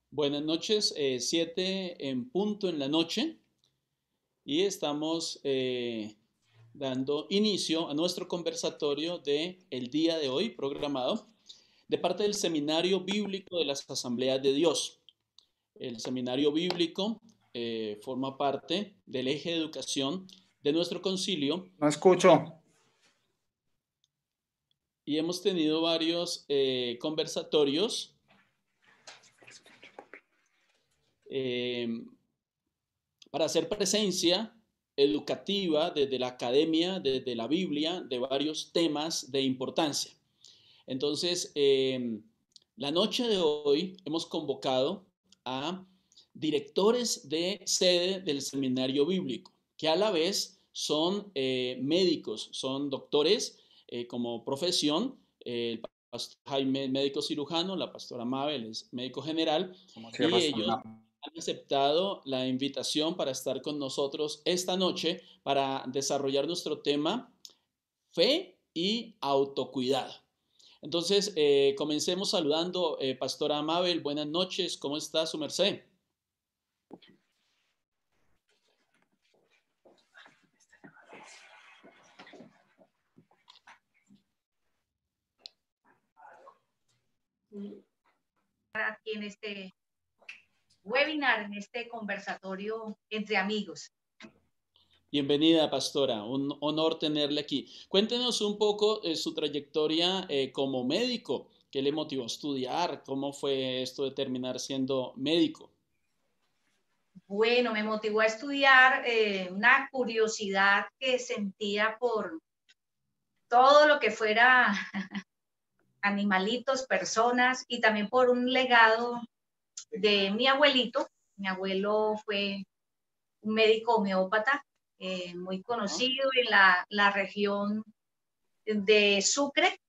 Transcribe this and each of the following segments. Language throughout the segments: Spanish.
Buenas noches, 7 en punto en la noche y estamos dando inicio a nuestro conversatorio de el día de hoy programado de parte del Seminario Bíblico de las Asambleas de Dios. El Seminario Bíblico forma parte del eje de educación de nuestro concilio No escucho. y hemos tenido varios conversatorios eh, para hacer presencia educativa desde la academia, desde la Biblia, de varios temas de importancia. Entonces, la noche de hoy hemos convocado a directores de sede del seminario bíblico, que a la vez son médicos, son doctores como profesión. El pastor Jaime es médico cirujano, la pastora Mabel es médico general, ¿Cómo y cierras? ellos han aceptado la invitación para estar con nosotros esta noche para desarrollar nuestro tema fe y autocuidado. Entonces, comencemos saludando, Pastora Mabel, buenas noches, ¿cómo está su merced? Aquí en este webinar, en este conversatorio entre amigos. Bienvenida, pastora, un honor tenerle aquí. Cuéntenos un poco su trayectoria como médico, qué le motivó a estudiar, cómo fue esto de terminar siendo médico. Bueno, me motivó a estudiar una curiosidad que sentía por todo lo que fuera animalitos, personas y también por un legado de mi abuelito. Mi abuelo fue un médico homeópata muy conocido en la región de Sucre.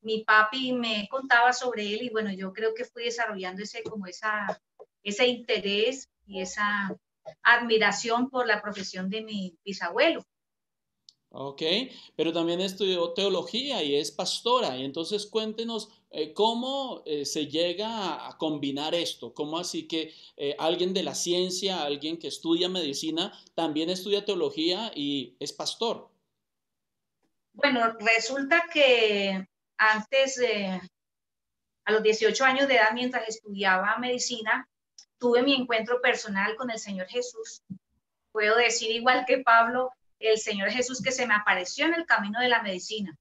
Mi papi me contaba sobre él y bueno, yo creo que fui desarrollando ese interés y esa admiración por la profesión de mi bisabuelo. Ok, pero también estudió teología y es pastora. Y entonces cuéntenos cómo se llega a combinar esto. ¿Cómo así que alguien de la ciencia, alguien que estudia medicina, también estudia teología y es pastor? Bueno, resulta que antes, a los 18 años de edad, mientras estudiaba medicina, tuve mi encuentro personal con el Señor Jesús. Puedo decir igual que Pablo, el Señor Jesús que se me apareció en el camino de la medicina.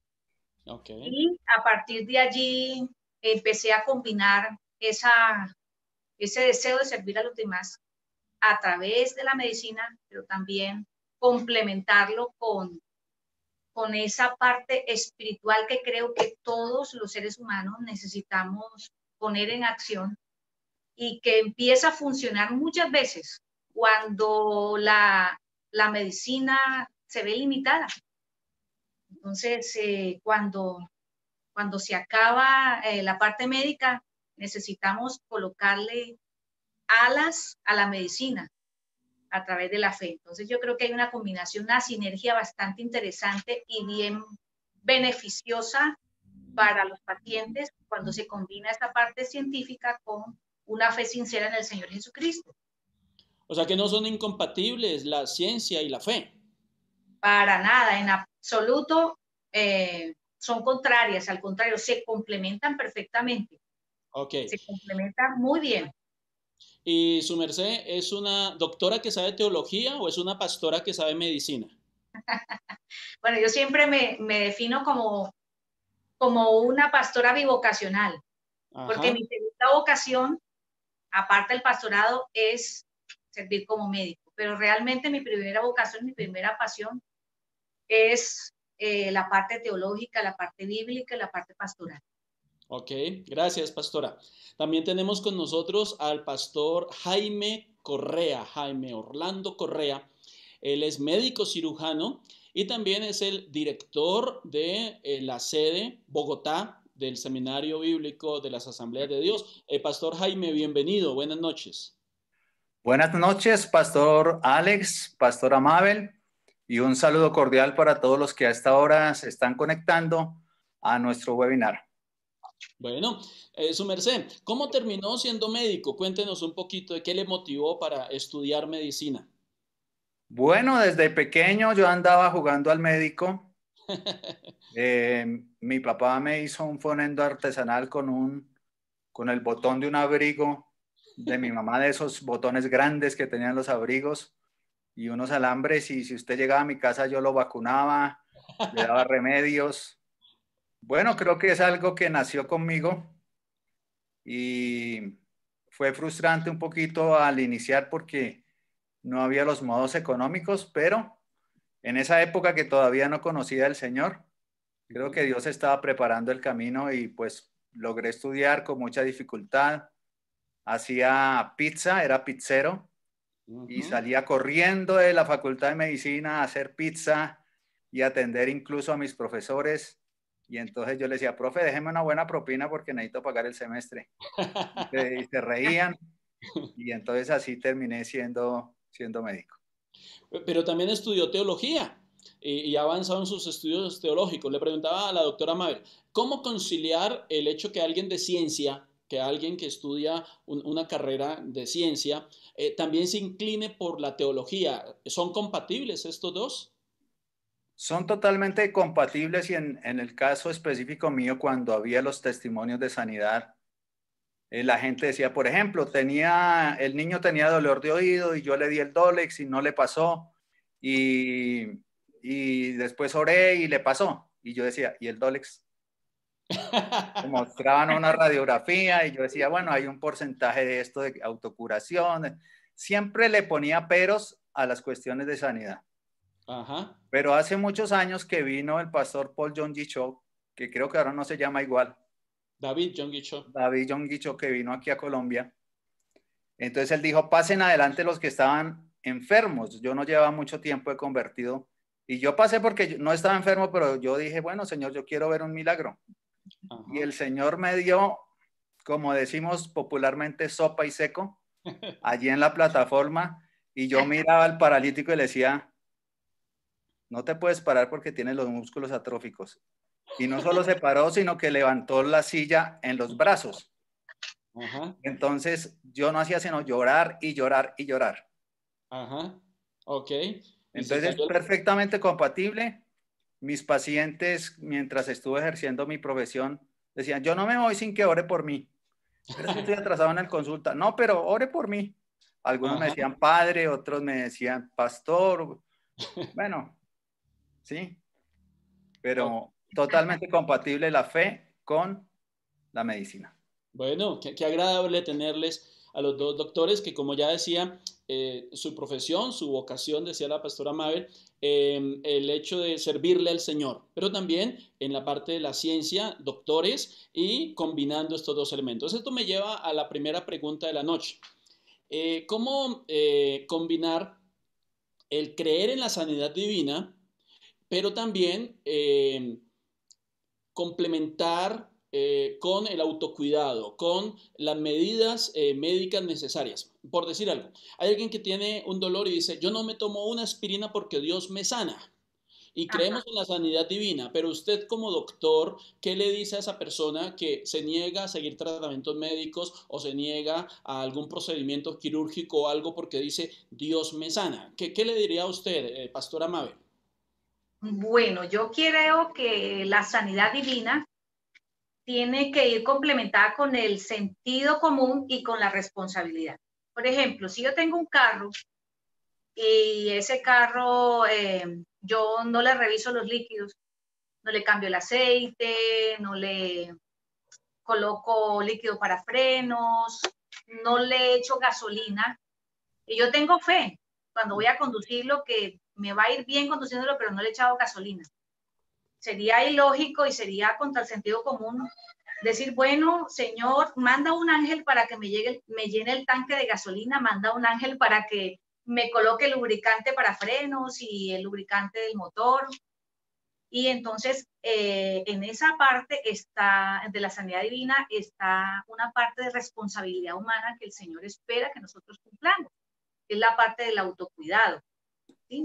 Okay. Y a partir de allí empecé a combinar ese deseo de servir a los demás a través de la medicina, pero también complementarlo con esa parte espiritual que creo que todos los seres humanos necesitamos poner en acción y que empieza a funcionar muchas veces cuando la medicina se ve limitada. Entonces, cuando se acaba la parte médica, necesitamos colocarle alas a la medicina a través de la fe. Entonces yo creo que hay una combinación, una sinergia bastante interesante y bien beneficiosa para los pacientes cuando se combina esta parte científica con una fe sincera en el Señor Jesucristo. O sea que no son incompatibles la ciencia y la fe. Para nada, en absoluto son contrarias, al contrario, se complementan perfectamente. Ok. Se complementan muy bien. ¿Y su merced es una doctora que sabe teología o es una pastora que sabe medicina? Bueno, yo siempre me defino como una pastora bivocacional, porque Ajá. mi segunda vocación, aparte del pastorado, es servir como médico. Pero realmente mi primera vocación, mi primera pasión es la parte teológica, la parte bíblica y la parte pastoral. Ok, gracias, pastora. También tenemos con nosotros al pastor Jaime Correa, Jaime Orlando Correa. Él es médico cirujano y también es el director de la sede Bogotá del Seminario Bíblico de las Asambleas de Dios. Pastor Jaime, bienvenido, buenas noches. Buenas noches, Pastor Alex, Pastora Mabel, y un saludo cordial para todos los que a esta hora se están conectando a nuestro webinar. Bueno, su merced, ¿cómo terminó siendo médico? Cuéntenos un poquito de qué le motivó para estudiar medicina. Bueno, desde pequeño yo andaba jugando al médico. Mi papá me hizo un fonendo artesanal con el botón de un abrigo de mi mamá, de esos botones grandes que tenían los abrigos y unos alambres. Y si usted llegaba a mi casa, yo lo vacunaba, le daba remedios. Bueno, creo que es algo que nació conmigo y fue frustrante un poquito al iniciar porque no había los modos económicos, pero en esa época que todavía no conocía al Señor, creo que Dios estaba preparando el camino y pues logré estudiar con mucha dificultad. Hacía pizza, era pizzero y Ujú. salía corriendo de la Facultad de Medicina a hacer pizza y atender incluso a mis profesores. Y entonces yo le decía, profe, déjeme una buena propina porque necesito pagar el semestre. Y se reían y entonces así terminé siendo médico. Pero también estudió teología y ha avanzado en sus estudios teológicos. Le preguntaba a la doctora Mabel, ¿cómo conciliar el hecho que alguien de ciencia, que alguien que estudia una carrera de ciencia, también se incline por la teología? ¿Son compatibles estos dos? Son totalmente compatibles y en el caso específico mío, cuando había los testimonios de sanidad, la gente decía, por ejemplo, el niño tenía dolor de oído y yo le di el Dolex y no le pasó y después oré y le pasó. Y yo decía, ¿y el Dolex? Me mostraban una radiografía y yo decía, bueno, hay un porcentaje de esto de autocuración. Siempre le ponía peros a las cuestiones de sanidad. Ajá. Pero hace muchos años que vino el pastor Paul John Cho, que creo que ahora no se llama igual, David John Guichot. David John Cho, que vino aquí a Colombia. Entonces él dijo, pasen adelante los que estaban enfermos. Yo no llevaba mucho tiempo de convertido y yo pasé porque no estaba enfermo, pero yo dije, bueno, Señor, yo quiero ver un milagro. Y Ajá. el Señor me dio, como decimos popularmente, sopa y seco allí en la plataforma y yo miraba al paralítico y le decía, no te puedes parar porque tienes los músculos atróficos. Y no solo se paró, sino que levantó la silla en los brazos. Ajá. Entonces yo no hacía sino llorar y llorar y llorar. Ajá. Ok. Y se Entonces es cayó el... perfectamente compatible. Mis pacientes, mientras estuve ejerciendo mi profesión, decían, yo no me voy sin que ore por mí. Pero es que estoy atrasado en el consulta. No, pero ore por mí. Algunos me Ajá. decían padre, otros me decían pastor. Bueno, sí, Ok. pero totalmente compatible la fe con la medicina. Bueno, qué agradable tenerles a los dos doctores que, como ya decía, su profesión, su vocación, decía la pastora Mabel, el hecho de servirle al Señor, pero también en la parte de la ciencia, doctores y combinando estos dos elementos. Esto me lleva a la primera pregunta de la noche. ¿Cómo combinar el creer en la sanidad divina, pero también complementar con el autocuidado, con las medidas médicas necesarias? Por decir algo, hay alguien que tiene un dolor y dice, yo no me tomo una aspirina porque Dios me sana. Y creemos Ajá. en la sanidad divina, pero usted como doctor, ¿qué le dice a esa persona que se niega a seguir tratamientos médicos o se niega a algún procedimiento quirúrgico o algo porque dice, Dios me sana? ¿Qué le diría a usted, pastora Mabel? Bueno, yo creo que la sanidad divina tiene que ir complementada con el sentido común y con la responsabilidad. Por ejemplo, si yo tengo un carro y ese carro yo no le reviso los líquidos, no le cambio el aceite, no le coloco líquido para frenos, no le echo gasolina, y yo tengo fe cuando voy a conducirlo que me va a ir bien conduciéndolo, pero no le he echado gasolina. Sería ilógico y sería contra el sentido común decir, bueno, Señor, manda un ángel para que me llene el tanque de gasolina, manda un ángel para que me coloque el lubricante para frenos y el lubricante del motor. Y entonces, en esa parte está, de la sanidad divina, está una parte de responsabilidad humana que el Señor espera que nosotros cumplamos, que es la parte del autocuidado. ¿Sí?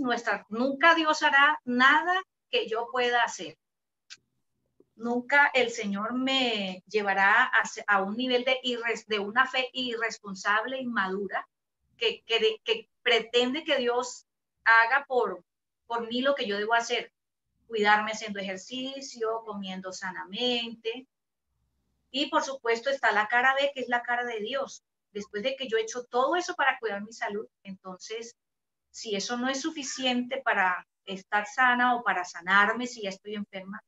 Nunca Dios hará nada que yo pueda hacer. nunca el Señor me llevará a un nivel de una fe irresponsable, inmadura, que pretende que Dios haga por mí lo que yo debo hacer. Cuidarme haciendo ejercicio, comiendo sanamente. Y por supuesto está la cara B, que es la cara de Dios. Después de que yo he hecho todo eso para cuidar mi salud, entonces, si eso no es suficiente para estar sana o para sanarme si ya estoy enferma,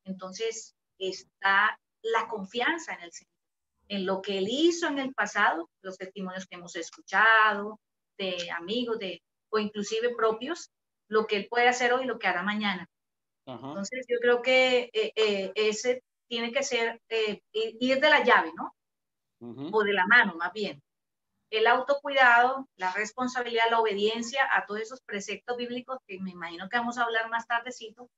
entonces está la confianza en el Señor, en lo que Él hizo en el pasado, los testimonios que hemos escuchado, de amigos, o inclusive propios, lo que Él puede hacer hoy, lo que hará mañana. Ajá. Entonces, yo creo que ese tiene que ser ir de la llave, ¿no? O de la mano, más bien. El autocuidado, la responsabilidad, la obediencia a todos esos preceptos bíblicos que me imagino que vamos a hablar más tardecito,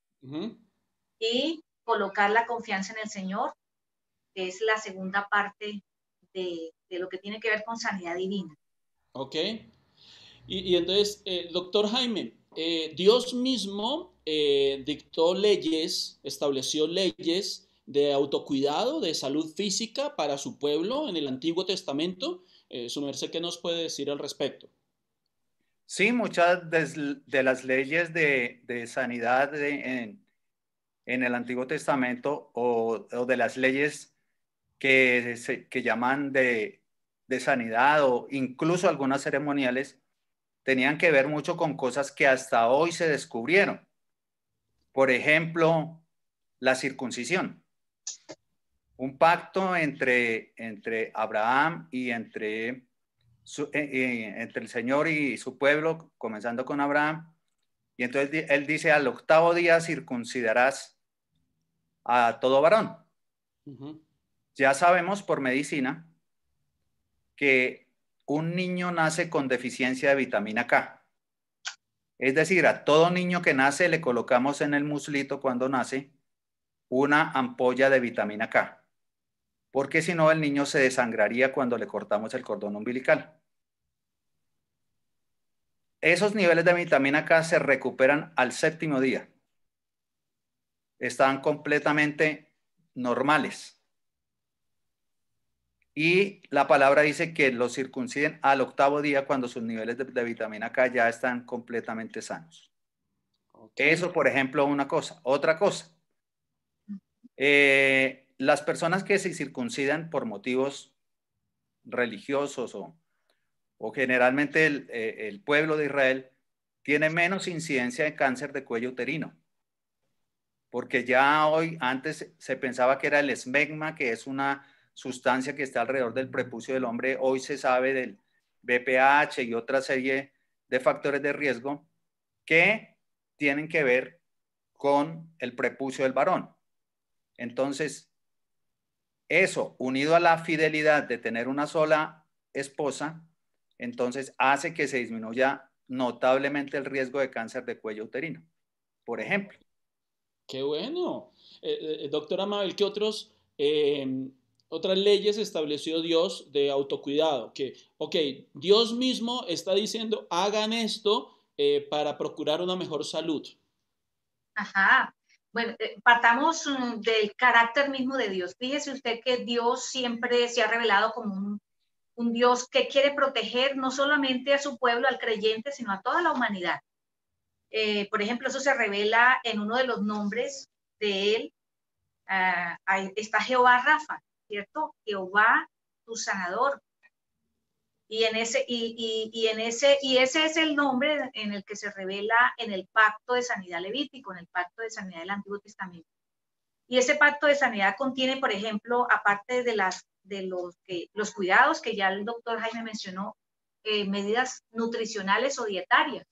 y colocar la confianza en el Señor, que es la segunda parte de lo que tiene que ver con sanidad divina. Ok. Y entonces, doctor Jaime, Dios mismo dictó leyes, estableció leyes de autocuidado, de salud física para su pueblo en el Antiguo Testamento. Su merced, ¿qué nos puede decir al respecto? Sí, muchas de las leyes de sanidad en el Antiguo Testamento o de las leyes que llaman de sanidad o incluso algunas ceremoniales tenían que ver mucho con cosas que hasta hoy se descubrieron. Por ejemplo, la circuncisión. Un pacto entre Abraham y entre el Señor y su pueblo, comenzando con Abraham. Y entonces él dice, al octavo día circuncidarás a todo varón. Ya sabemos por medicina que un niño nace con deficiencia de vitamina K. Es decir, a todo niño que nace le colocamos en el muslito cuando nace una ampolla de vitamina K, porque si no el niño se desangraría cuando le cortamos el cordón umbilical. Esos niveles de vitamina K se recuperan al séptimo día. Están completamente normales. Y la palabra dice que los circunciden al octavo día cuando sus niveles de vitamina K ya están completamente sanos. Okay. Eso, por ejemplo, una cosa. Otra cosa. Las personas que se circuncidan por motivos religiosos o generalmente el pueblo de Israel tiene menos incidencia de cáncer de cuello uterino. Porque ya hoy, antes se pensaba que era el esmegma, que es una sustancia que está alrededor del prepucio del hombre. Hoy se sabe del BPH y otra serie de factores de riesgo que tienen que ver con el prepucio del varón. Entonces, eso, unido a la fidelidad de tener una sola esposa, entonces hace que se disminuya notablemente el riesgo de cáncer de cuello uterino, por ejemplo. ¡Qué bueno! Doctora Mabel, ¿qué otras leyes estableció Dios de autocuidado? Que, ok, Dios mismo está diciendo, hagan esto para procurar una mejor salud. Ajá. Bueno, partamos del carácter mismo de Dios. Fíjese usted que Dios siempre se ha revelado como un Dios que quiere proteger no solamente a su pueblo, al creyente, sino a toda la humanidad. Por ejemplo, eso se revela en uno de los nombres de él. Está Jehová Rafa, ¿cierto? Jehová, tu sanador. Y ese es el nombre en el que se revela en el pacto de sanidad levítico, en el pacto de sanidad del Antiguo Testamento. Y ese pacto de sanidad contiene, por ejemplo, aparte de los cuidados que ya el doctor Jaime mencionó, medidas nutricionales o dietarias.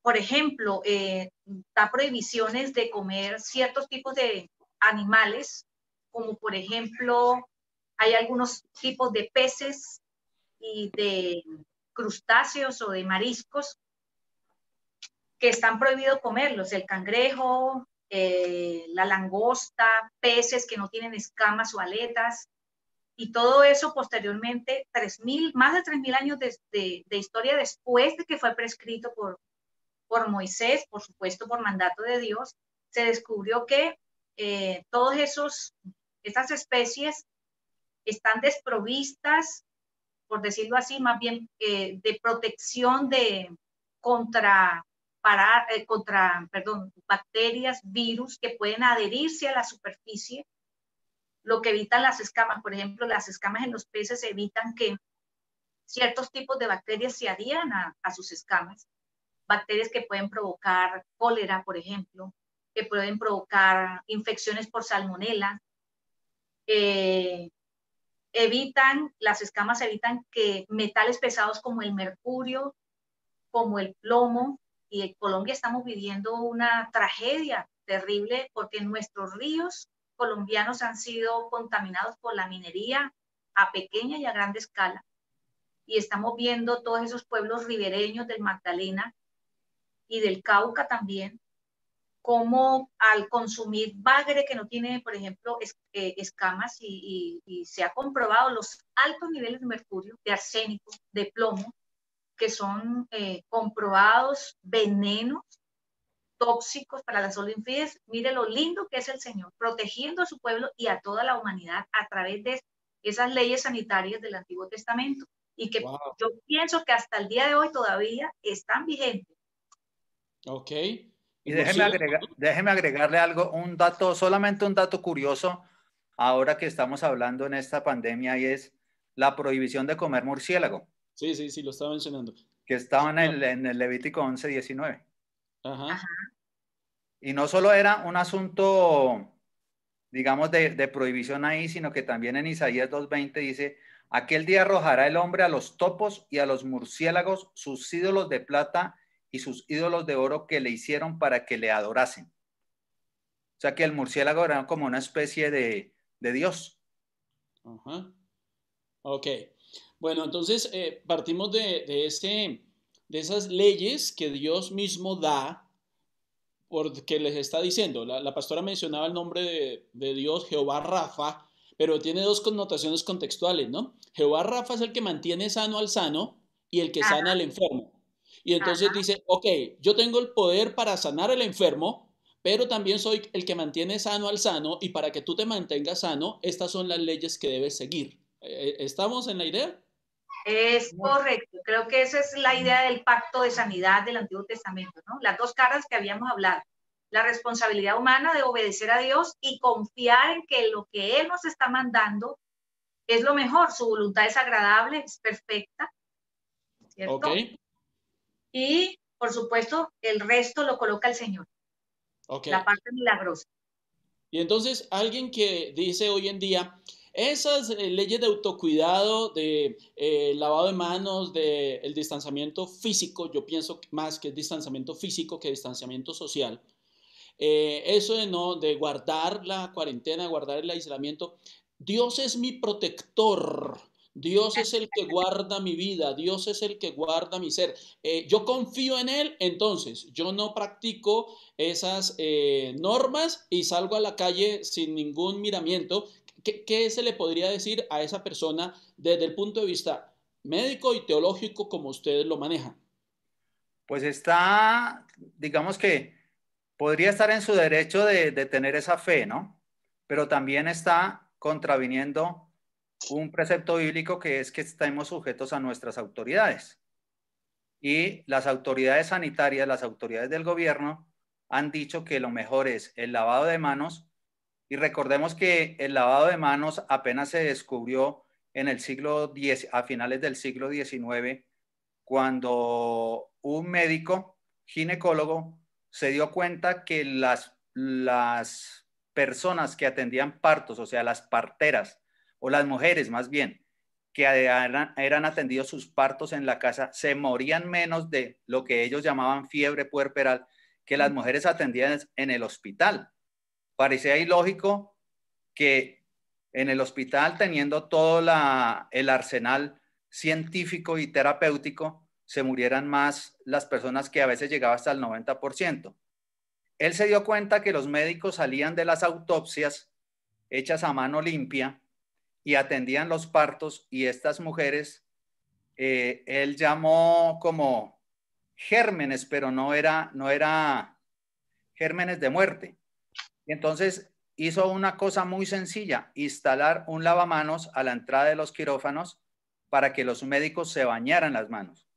Por ejemplo, da prohibiciones de comer ciertos tipos de animales, como por ejemplo, hay algunos tipos de peces y de crustáceos o de mariscos que están prohibidos comerlos, el cangrejo, la langosta, peces que no tienen escamas o aletas, y todo eso posteriormente, más de 3.000 años de historia después de que fue prescrito por Moisés, por supuesto por mandato de Dios, se descubrió que todas esas especies están desprovistas, por decirlo así, más bien de protección contra bacterias, virus que pueden adherirse a la superficie, lo que evitan las escamas. Por ejemplo, las escamas en los peces evitan que ciertos tipos de bacterias se adhieran a sus escamas. Bacterias que pueden provocar cólera, por ejemplo, que pueden provocar infecciones por salmonela. Las escamas evitan que metales pesados como el mercurio, como el plomo, y en Colombia estamos viviendo una tragedia terrible porque nuestros ríos colombianos han sido contaminados por la minería a pequeña y a gran escala. Y estamos viendo todos esos pueblos ribereños del Magdalena y del Cauca también, como al consumir bagre que no tiene, por ejemplo, escamas, y se ha comprobado los altos niveles de mercurio, de arsénico, de plomo, que son comprobados venenos tóxicos para las olimpiadas. Mire lo lindo que es el Señor, protegiendo a su pueblo y a toda la humanidad a través de esas leyes sanitarias del Antiguo Testamento, y que Wow. yo pienso que hasta el día de hoy todavía están vigentes. Ok. Y déjeme agregarle algo, un dato, solamente un dato curioso, ahora que estamos hablando en esta pandemia, y es la prohibición de comer murciélago, Sí, sí, sí, lo estaba mencionando. que estaba Señor. en el Levítico 11:19. Ajá. Ajá. Y no solo era un asunto, digamos, de prohibición ahí, sino que también en Isaías 2:20 dice, aquel día arrojará el hombre a los topos y a los murciélagos sus ídolos de plata y sus ídolos de oro que le hicieron para que le adorasen. O sea que el murciélago era como una especie de Dios. Ajá. Ok. Bueno, entonces partimos de esas leyes que Dios mismo da, porque les está diciendo. La pastora mencionaba el nombre de Dios, Jehová Rafa, pero tiene dos connotaciones contextuales, ¿no? Jehová Rafa es el que mantiene sano al sano y el que sana Ajá. al enfermo. Y entonces Ajá. dice, ok, yo tengo el poder para sanar al enfermo, pero también soy el que mantiene sano al sano, y para que tú te mantengas sano, estas son las leyes que debes seguir. ¿Estamos en la idea? Es correcto. Creo que esa es la idea del pacto de sanidad del Antiguo Testamento, ¿no? Las dos caras que habíamos hablado. La responsabilidad humana de obedecer a Dios y confiar en que lo que Él nos está mandando es lo mejor. Su voluntad es agradable, es perfecta, Ok, ¿cierto? Y, por supuesto, el resto lo coloca el Señor, ok. la parte milagrosa. Y entonces alguien que dice hoy en día, esas leyes de autocuidado, de lavado de manos, de el distanciamiento físico, yo pienso más que es distanciamiento físico que distanciamiento social. Eso de no, de guardar la cuarentena, guardar el aislamiento. Dios es mi protector. Dios es el que guarda mi vida, Dios es el que guarda mi ser. Yo confío en Él, entonces yo no practico esas normas y salgo a la calle sin ningún miramiento. ¿Qué se le podría decir a esa persona desde el punto de vista médico y teológico como ustedes lo manejan? Pues está, digamos que podría estar en su derecho de tener esa fe, ¿no? Pero también está contraviniendo un precepto bíblico que es que estemos sujetos a nuestras autoridades. Y las autoridades sanitarias, las autoridades del gobierno han dicho que lo mejor es el lavado de manos. Y recordemos que el lavado de manos apenas se descubrió en el siglo X, a finales del siglo XIX, cuando un médico ginecólogo se dio cuenta que las personas que atendían partos, o sea, las parteras, o las mujeres más bien, que eran atendidos sus partos en la casa, se morían menos de lo que ellos llamaban fiebre puerperal que las mujeres atendían en el hospital. Parecía ilógico que en el hospital, teniendo todo el arsenal científico y terapéutico, se murieran más las personas, que a veces llegaba hasta el 90%. Él se dio cuenta que los médicos salían de las autopsias hechas a mano limpia y atendían los partos, y estas mujeres, él llamó como gérmenes, pero no era gérmenes de muerte, Y entonces hizo una cosa muy sencilla, instalar un lavamanos a la entrada de los quirófanos para que los médicos se bañaran las manos.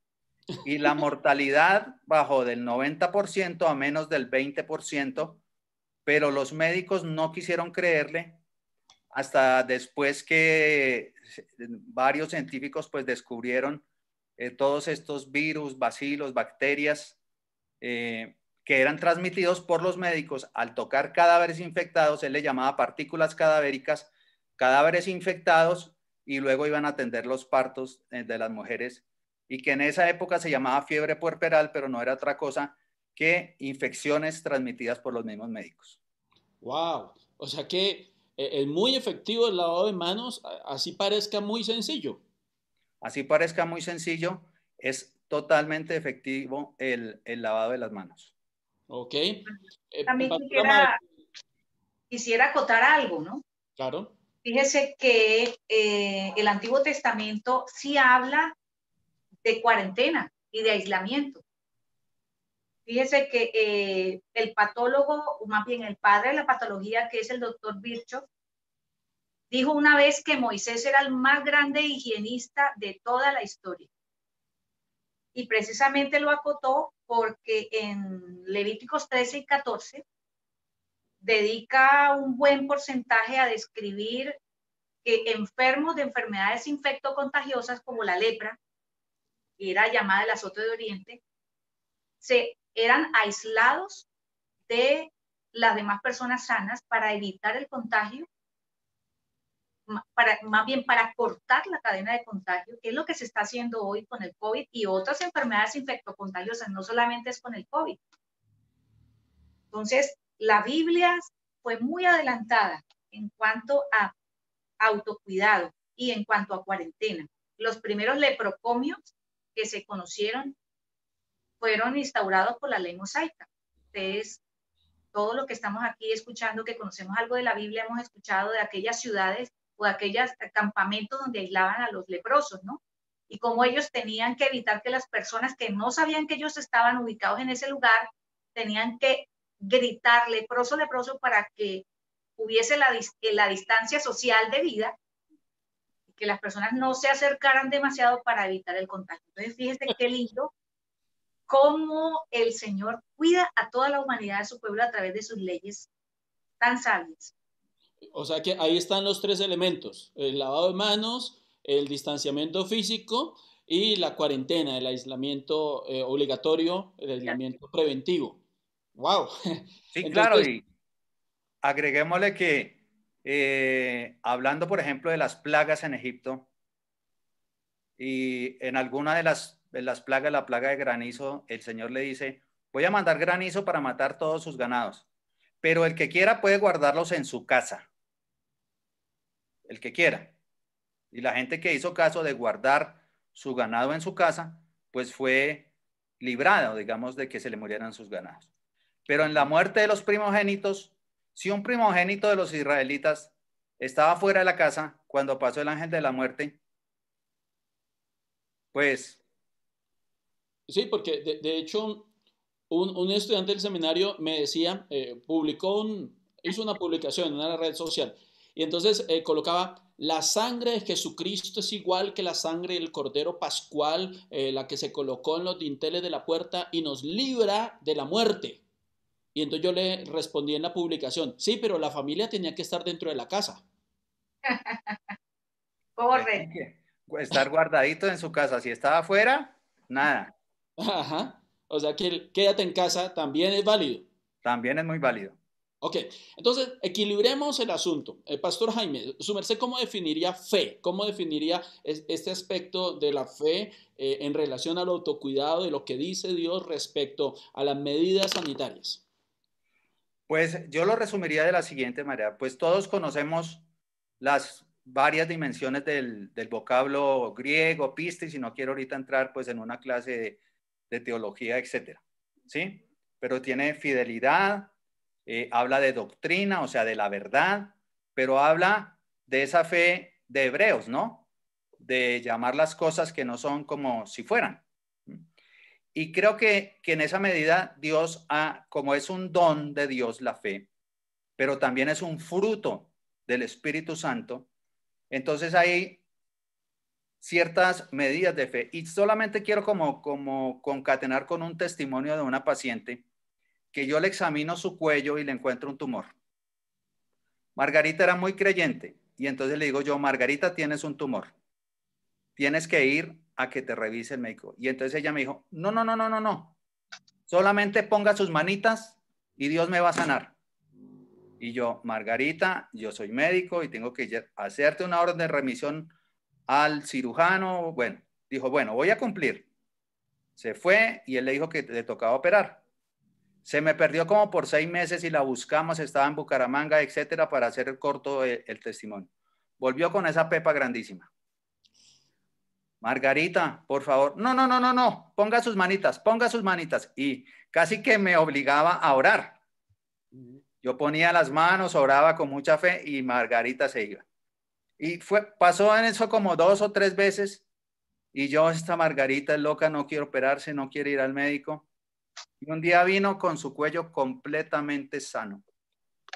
Y la mortalidad bajó del 90% a menos del 20%, pero los médicos no quisieron creerle hasta después que varios científicos pues descubrieron todos estos virus, bacilos, bacterias que eran transmitidos por los médicos al tocar cadáveres infectados. Él le llamaba partículas cadavéricas, cadáveres infectados, y luego iban a atender los partos de las mujeres, y que en esa época se llamaba fiebre puerperal, pero no era otra cosa que infecciones transmitidas por los mismos médicos. Wow. O sea que es muy efectivo el lavado de manos, así parezca muy sencillo. Así parezca muy sencillo, es totalmente efectivo el lavado de las manos. Ok. También Pastora May, quisiera acotar algo, ¿no? claro. Fíjese que el Antiguo Testamento sí habla de cuarentena y de aislamiento. Fíjese que el patólogo, o más bien el padre de la patología, que es el doctor Virchow, dijo una vez que Moisés era el más grande higienista de toda la historia. Y precisamente lo acotó porque en Levíticos 13 y 14 dedica un buen porcentaje a describir que enfermos de enfermedades infectocontagiosas como la lepra, que era llamada el azote de Oriente, eran aislados de las demás personas sanas para evitar el contagio, más bien para cortar la cadena de contagio, que es lo que se está haciendo hoy con el COVID y otras enfermedades infectocontagiosas, no solamente es con el COVID. Entonces, la Biblia fue muy adelantada en cuanto a autocuidado y en cuanto a cuarentena. Los primeros leprocomios que se conocieron fueron instaurados por la ley mosaica. Ustedes, todo lo que estamos aquí escuchando, que conocemos algo de la Biblia, hemos escuchado de aquellas ciudades o de aquellos campamentos donde aislaban a los leprosos, ¿no? Y cómo ellos tenían que evitar que las personas que no sabían que ellos estaban ubicados en ese lugar, tenían que gritar leproso, leproso, para que hubiese la distancia social debida, que las personas no se acercaran demasiado para evitar el contagio. Entonces, fíjense qué lindo cómo el Señor cuida a toda la humanidad de su pueblo a través de sus leyes tan sabias. O sea que ahí están los tres elementos: el lavado de manos, el distanciamiento físico y la cuarentena, el aislamiento obligatorio, el aislamiento preventivo. ¡Wow! Sí, claro, Entonces, y agreguémosle que hablando, por ejemplo, de las plagas en Egipto, y en alguna de las plagas, la plaga de granizo, el Señor le dice, voy a mandar granizo para matar todos sus ganados, pero el que quiera puede guardarlos en su casa, el que quiera. Y la gente que hizo caso de guardar su ganado en su casa, pues fue librada, digamos, de que se le murieran sus ganados. Pero en la muerte de los primogénitos, si un primogénito de los israelitas estaba fuera de la casa cuando pasó el ángel de la muerte, pues sí, porque de hecho un estudiante del seminario me decía, hizo una publicación en una red social y entonces colocaba: la sangre de Jesucristo es igual que la sangre del Cordero Pascual, la que se colocó en los dinteles de la puerta y nos libra de la muerte. Y entonces yo le respondí en la publicación: sí, pero la familia tenía que estar dentro de la casa. Correcto. estar guardadito en su casa. Si estaba afuera, nada. Ajá. O sea que el quédate en casa también es válido. También es muy válido. Ok, entonces equilibremos el asunto. Pastor Jaime, su merced, ¿cómo definiría fe? ¿Cómo definiría este aspecto de la fe en relación al autocuidado, de lo que dice Dios respecto a las medidas sanitarias? Pues yo lo resumiría de la siguiente manera. Pues todos conocemos las varias dimensiones del vocablo griego, pistis, y no quiero ahorita entrar pues en una clase de teología, etcétera. ¿Sí? Pero tiene fidelidad, habla de doctrina, o sea, de la verdad, pero habla de esa fe de hebreos, ¿no? De llamar las cosas que no son como si fueran. Y creo que en esa medida Dios, como es un don de Dios la fe, pero también es un fruto del Espíritu Santo. Entonces hay ciertas medidas de fe. Y solamente quiero como concatenar con un testimonio de una paciente que yo le examino su cuello y le encuentro un tumor. Margarita era muy creyente y entonces le digo yo, Margarita, tienes un tumor. Tienes que ir a que te revise el médico. Y entonces ella me dijo, no, no, no, no, no, no. Solamente ponga sus manitas y Dios me va a sanar. Y yo, Margarita, yo soy médico y tengo que hacerte una orden de remisión al cirujano. Bueno, dijo, bueno, voy a cumplir. Se fue y él le dijo que le tocaba operar. Se me perdió como por 6 meses y la buscamos, estaba en Bucaramanga, etcétera, para hacer el corto el testimonio. Volvió con esa pepa grandísima. Margarita, por favor, no, no, no, no, no, ponga sus manitas, ponga sus manitas. Y casi que me obligaba a orar. Yo ponía las manos, oraba con mucha fe y Margarita se iba. Y pasó en eso como 2 o 3 veces. Y yo, esta Margarita es loca, no quiere operarse, no quiere ir al médico. Y un día vino con su cuello completamente sano.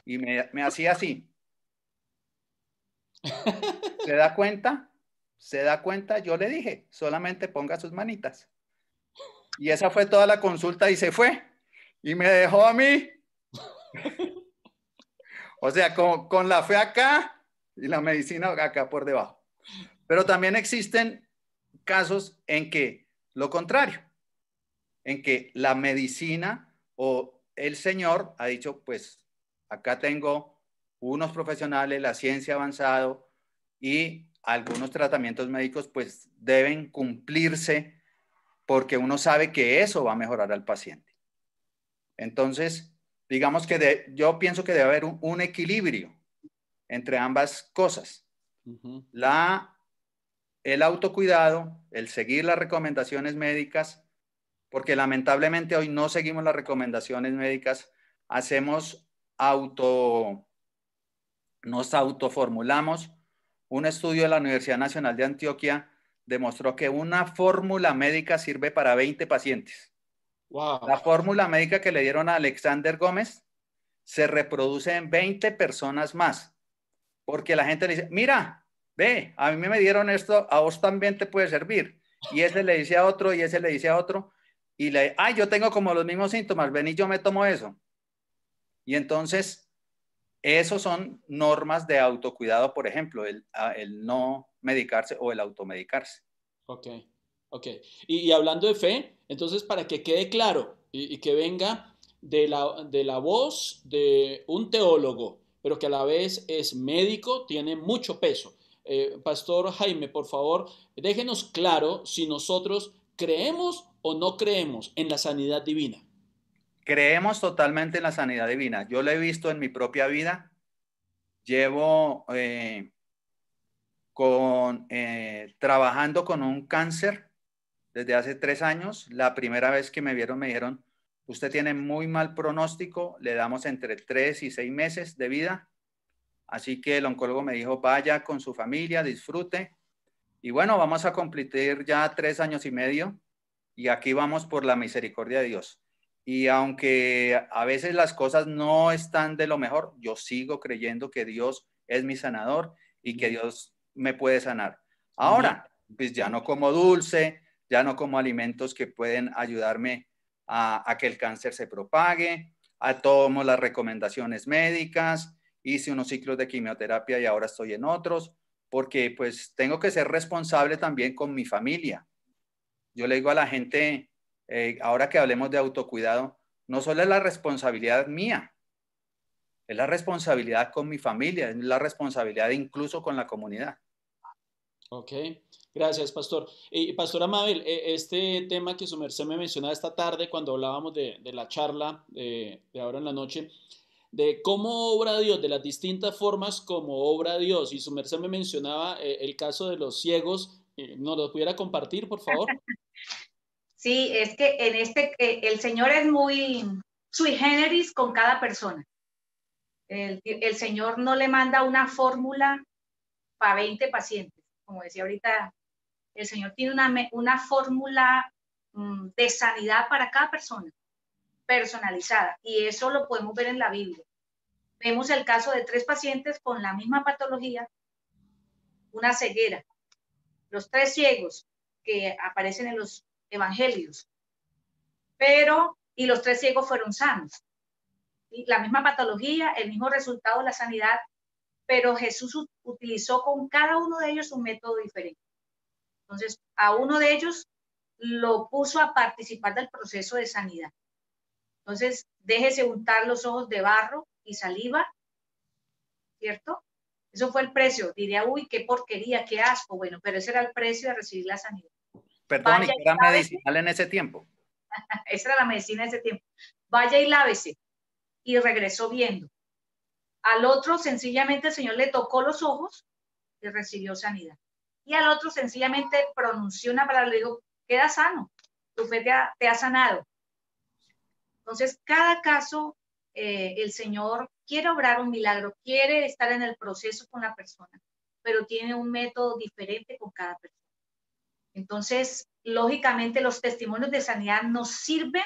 Y me hacía así. ¿Se da cuenta? ¿Se da cuenta? Yo le dije, solamente ponga sus manitas. Y esa fue toda la consulta y se fue. Y me dejó a mí. O sea, con la fe acá y la medicina acá por debajo. Pero también existen casos en que lo contrario, en que la medicina o el Señor ha dicho, pues acá tengo unos profesionales, la ciencia ha avanzado y algunos tratamientos médicos pues deben cumplirse porque uno sabe que eso va a mejorar al paciente. Entonces, digamos que yo pienso que debe haber un equilibrio entre ambas cosas. El autocuidado, el seguir las recomendaciones médicas, porque lamentablemente hoy no seguimos las recomendaciones médicas, nos autoformulamos. Un estudio de la Universidad Nacional de Antioquia demostró que una fórmula médica sirve para 20 pacientes. Wow. La fórmula médica que le dieron a Alexander Gómez se reproduce en 20 personas más, porque la gente le dice, mira, ve, a mí me dieron esto, a vos también te puede servir. Y ese le dice a otro, y ese le dice a otro, y yo tengo como los mismos síntomas, ven y yo me tomo eso. Y entonces, esos son normas de autocuidado, por ejemplo, el no medicarse o el automedicarse. Ok, ok. Y hablando de fe, entonces para que quede claro y que venga de la voz de un teólogo, pero que a la vez es médico, tiene mucho peso. Pastor Jaime, por favor, déjenos claro si nosotros creemos o no creemos en la sanidad divina. Creemos totalmente en la sanidad divina. Yo lo he visto en mi propia vida. Llevo trabajando con un cáncer desde hace 3 años. La primera vez que me vieron me dijeron, usted tiene muy mal pronóstico, le damos entre 3 y 6 meses de vida. Así que el oncólogo me dijo, vaya con su familia, disfrute. Y bueno, vamos a cumplir ya 3 años y medio y aquí vamos por la misericordia de Dios. Y aunque a veces las cosas no están de lo mejor, yo sigo creyendo que Dios es mi sanador y que Dios me puede sanar. Ahora, pues ya no como dulce, ya no como alimentos que pueden ayudarme a que el cáncer se propague, tomo las recomendaciones médicas, hice unos ciclos de quimioterapia y ahora estoy en otros, porque pues tengo que ser responsable también con mi familia. Yo le digo a la gente, ahora que hablemos de autocuidado, no solo es la responsabilidad mía, es la responsabilidad con mi familia, es la responsabilidad incluso con la comunidad. Ok, gracias, Pastor. Y Pastora Mabel, este tema que su merced me mencionaba esta tarde cuando hablábamos de la charla de ahora en la noche, de cómo obra Dios, de las distintas formas como obra Dios, y su merced me mencionaba el caso de los ciegos, ¿nos lo pudiera compartir, por favor? Sí, es que el Señor es muy sui generis con cada persona. El Señor no le manda una fórmula para 20 pacientes. Como decía ahorita, el Señor tiene una fórmula de sanidad para cada persona, personalizada. Y eso lo podemos ver en la Biblia. Vemos el caso de 3 pacientes con la misma patología, una ceguera. Los 3 ciegos que aparecen en los evangelios, y los 3 ciegos fueron sanos. ¿Sí? La misma patología, el mismo resultado de la sanidad, pero Jesús utilizó con cada uno de ellos un método diferente. Entonces, a uno de ellos lo puso a participar del proceso de sanidad. Entonces, déjese untar los ojos de barro y saliva, ¿cierto? Eso fue el precio. Diría, uy, qué porquería, qué asco. Bueno, pero ese era el precio de recibir la sanidad. Perdón, ¿y Vaya qué era y lávese. medicinal en ese tiempo? Esa era la medicina de ese tiempo. Vaya y lávese. Y regresó viendo. Al otro, sencillamente, el Señor le tocó los ojos y recibió sanidad. Y al otro, sencillamente, pronunció una palabra, le dijo, queda sano, tu fe te ha sanado. Entonces, cada caso, el Señor quiere obrar un milagro, quiere estar en el proceso con la persona, pero tiene un método diferente con cada persona. Entonces, lógicamente, los testimonios de sanidad nos sirven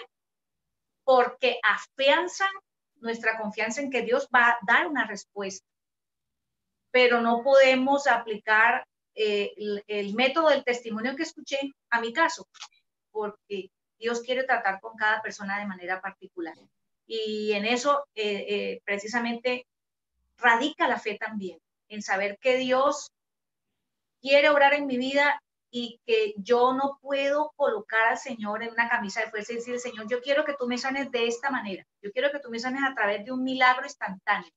porque afianzan nuestra confianza en que Dios va a dar una respuesta. Pero no podemos aplicar el método del testimonio que escuché a mi caso, porque Dios quiere tratar con cada persona de manera particular. Y en eso precisamente radica la fe también, en saber que Dios quiere obrar en mi vida y que yo no puedo colocar al Señor en una camisa de fuerza y decir, Señor, yo quiero que tú me sanes de esta manera. Yo quiero que tú me sanes a través de un milagro instantáneo.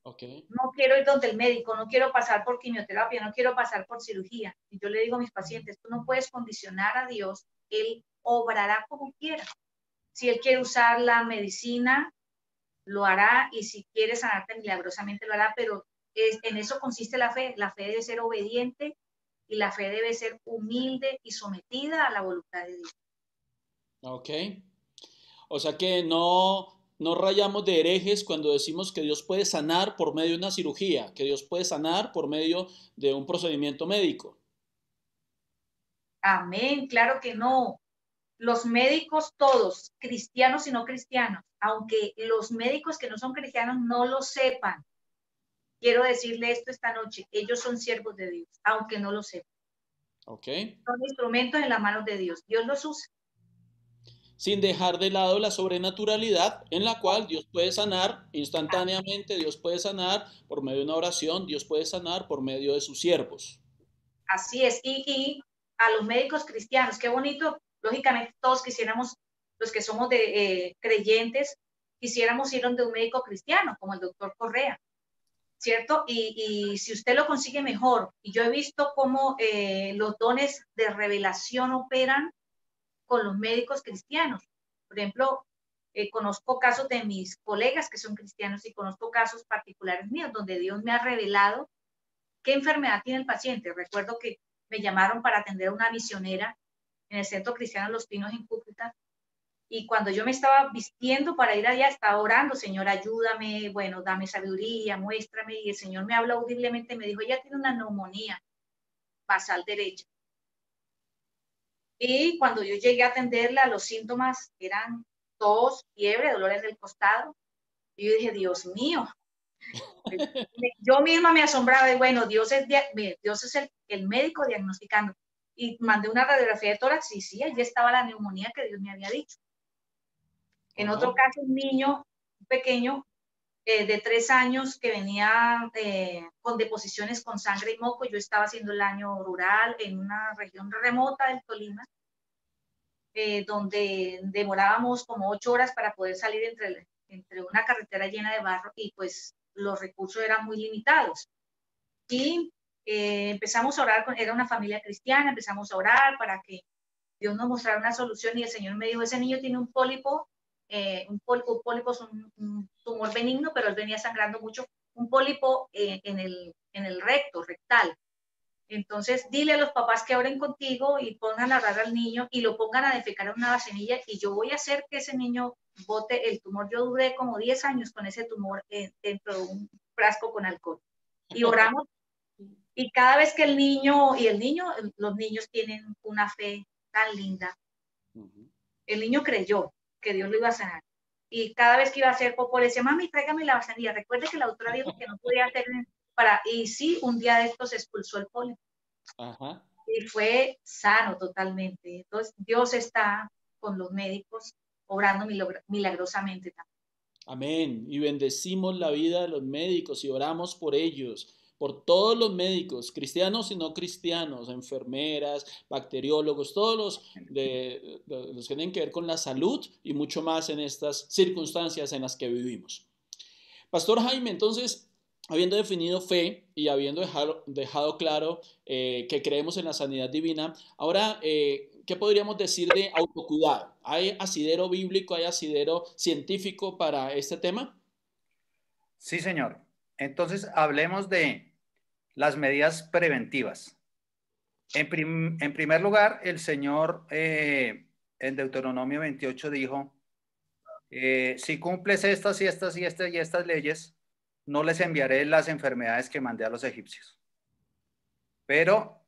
Okay. No quiero ir donde el médico, no quiero pasar por quimioterapia, no quiero pasar por cirugía. Y yo le digo a mis pacientes, tú no puedes condicionar a Dios, Él obrará como quiera. Si Él quiere usar la medicina, lo hará, y si quiere sanarte milagrosamente lo hará, pero en eso consiste la fe. La fe debe ser obediente y la fe debe ser humilde y sometida a la voluntad de Dios. Ok. O sea que no rayamos de herejes cuando decimos que Dios puede sanar por medio de una cirugía, que Dios puede sanar por medio de un procedimiento médico. Amén, claro que no. Los médicos todos, cristianos y no cristianos, aunque los médicos que no son cristianos no lo sepan, quiero decirle esto esta noche, ellos son siervos de Dios, aunque no lo sepan. Okay. Son instrumentos en las manos de Dios. Dios los usa. Sin dejar de lado la sobrenaturalidad en la cual Dios puede sanar instantáneamente, Dios puede sanar por medio de una oración, Dios puede sanar por medio de sus siervos. Así es. Y a los médicos cristianos, qué bonito. Lógicamente todos quisiéramos, los que somos creyentes, quisiéramos ir donde un médico cristiano, como el doctor Correa, ¿cierto? Y si usted lo consigue mejor. Y yo he visto cómo los dones de revelación operan con los médicos cristianos. Por ejemplo, conozco casos de mis colegas que son cristianos y conozco casos particulares míos donde Dios me ha revelado qué enfermedad tiene el paciente. Recuerdo que me llamaron para atender a una misionera en el Centro Cristiano Los Pinos en Cúcuta, y cuando yo me estaba vistiendo para ir allá, estaba orando, Señor, ayúdame, bueno, dame sabiduría, muéstrame, y el Señor me habló audiblemente, me dijo, ella tiene una neumonía basal derecha. Y cuando yo llegué a atenderla, los síntomas eran tos, fiebre, dolores del costado. Y yo dije, Dios mío. Yo misma me asombraba y bueno, Dios es el médico diagnosticando. Y mandé una radiografía de tórax y sí, allí estaba la neumonía que Dios me había dicho. En otro caso, un niño pequeño de 3 años que venía con deposiciones con sangre y moco. Yo estaba haciendo el año rural en una región remota del Tolima, donde demorábamos como 8 horas para poder salir entre una carretera llena de barro, y pues los recursos eran muy limitados. Y empezamos a orar, era una familia cristiana, empezamos a orar para que Dios nos mostrara una solución, y el Señor me dijo, ese niño tiene un pólipo, un pólipo es un tumor benigno, pero él venía sangrando mucho, un pólipo en el rectal. Entonces, dile a los papás que oren contigo y pongan a orar al niño y lo pongan a defecar en una vasenilla, y yo voy a hacer que ese niño bote el tumor. Yo duré como 10 años con ese tumor dentro de un frasco con alcohol. Y oramos, y cada vez que los niños tienen una fe tan linda. El niño creyó que Dios lo iba a sanar. Y cada vez que iba a hacer popó, le decía, mami, tráigame la sandía. Recuerde que la doctora dijo que no podía hacer y sí, un día de estos expulsó el polen. Ajá. Y fue sano totalmente. Entonces, Dios está con los médicos obrando milagrosamente también. Amén. Y bendecimos la vida de los médicos y oramos por ellos, por todos los médicos, cristianos y no cristianos, enfermeras, bacteriólogos, todos los que tienen que ver con la salud y mucho más en estas circunstancias en las que vivimos. Pastor Jaime, entonces, habiendo definido fe y habiendo dejado claro que creemos en la sanidad divina, ahora, ¿qué podríamos decir de autocuidado? ¿Hay asidero bíblico, hay asidero científico para este tema? Sí, señor. Entonces, hablemos de las medidas preventivas. En primer lugar, el Señor en Deuteronomio 28 dijo, si cumples estas y estas y estas y estas leyes, no les enviaré las enfermedades que mandé a los egipcios. Pero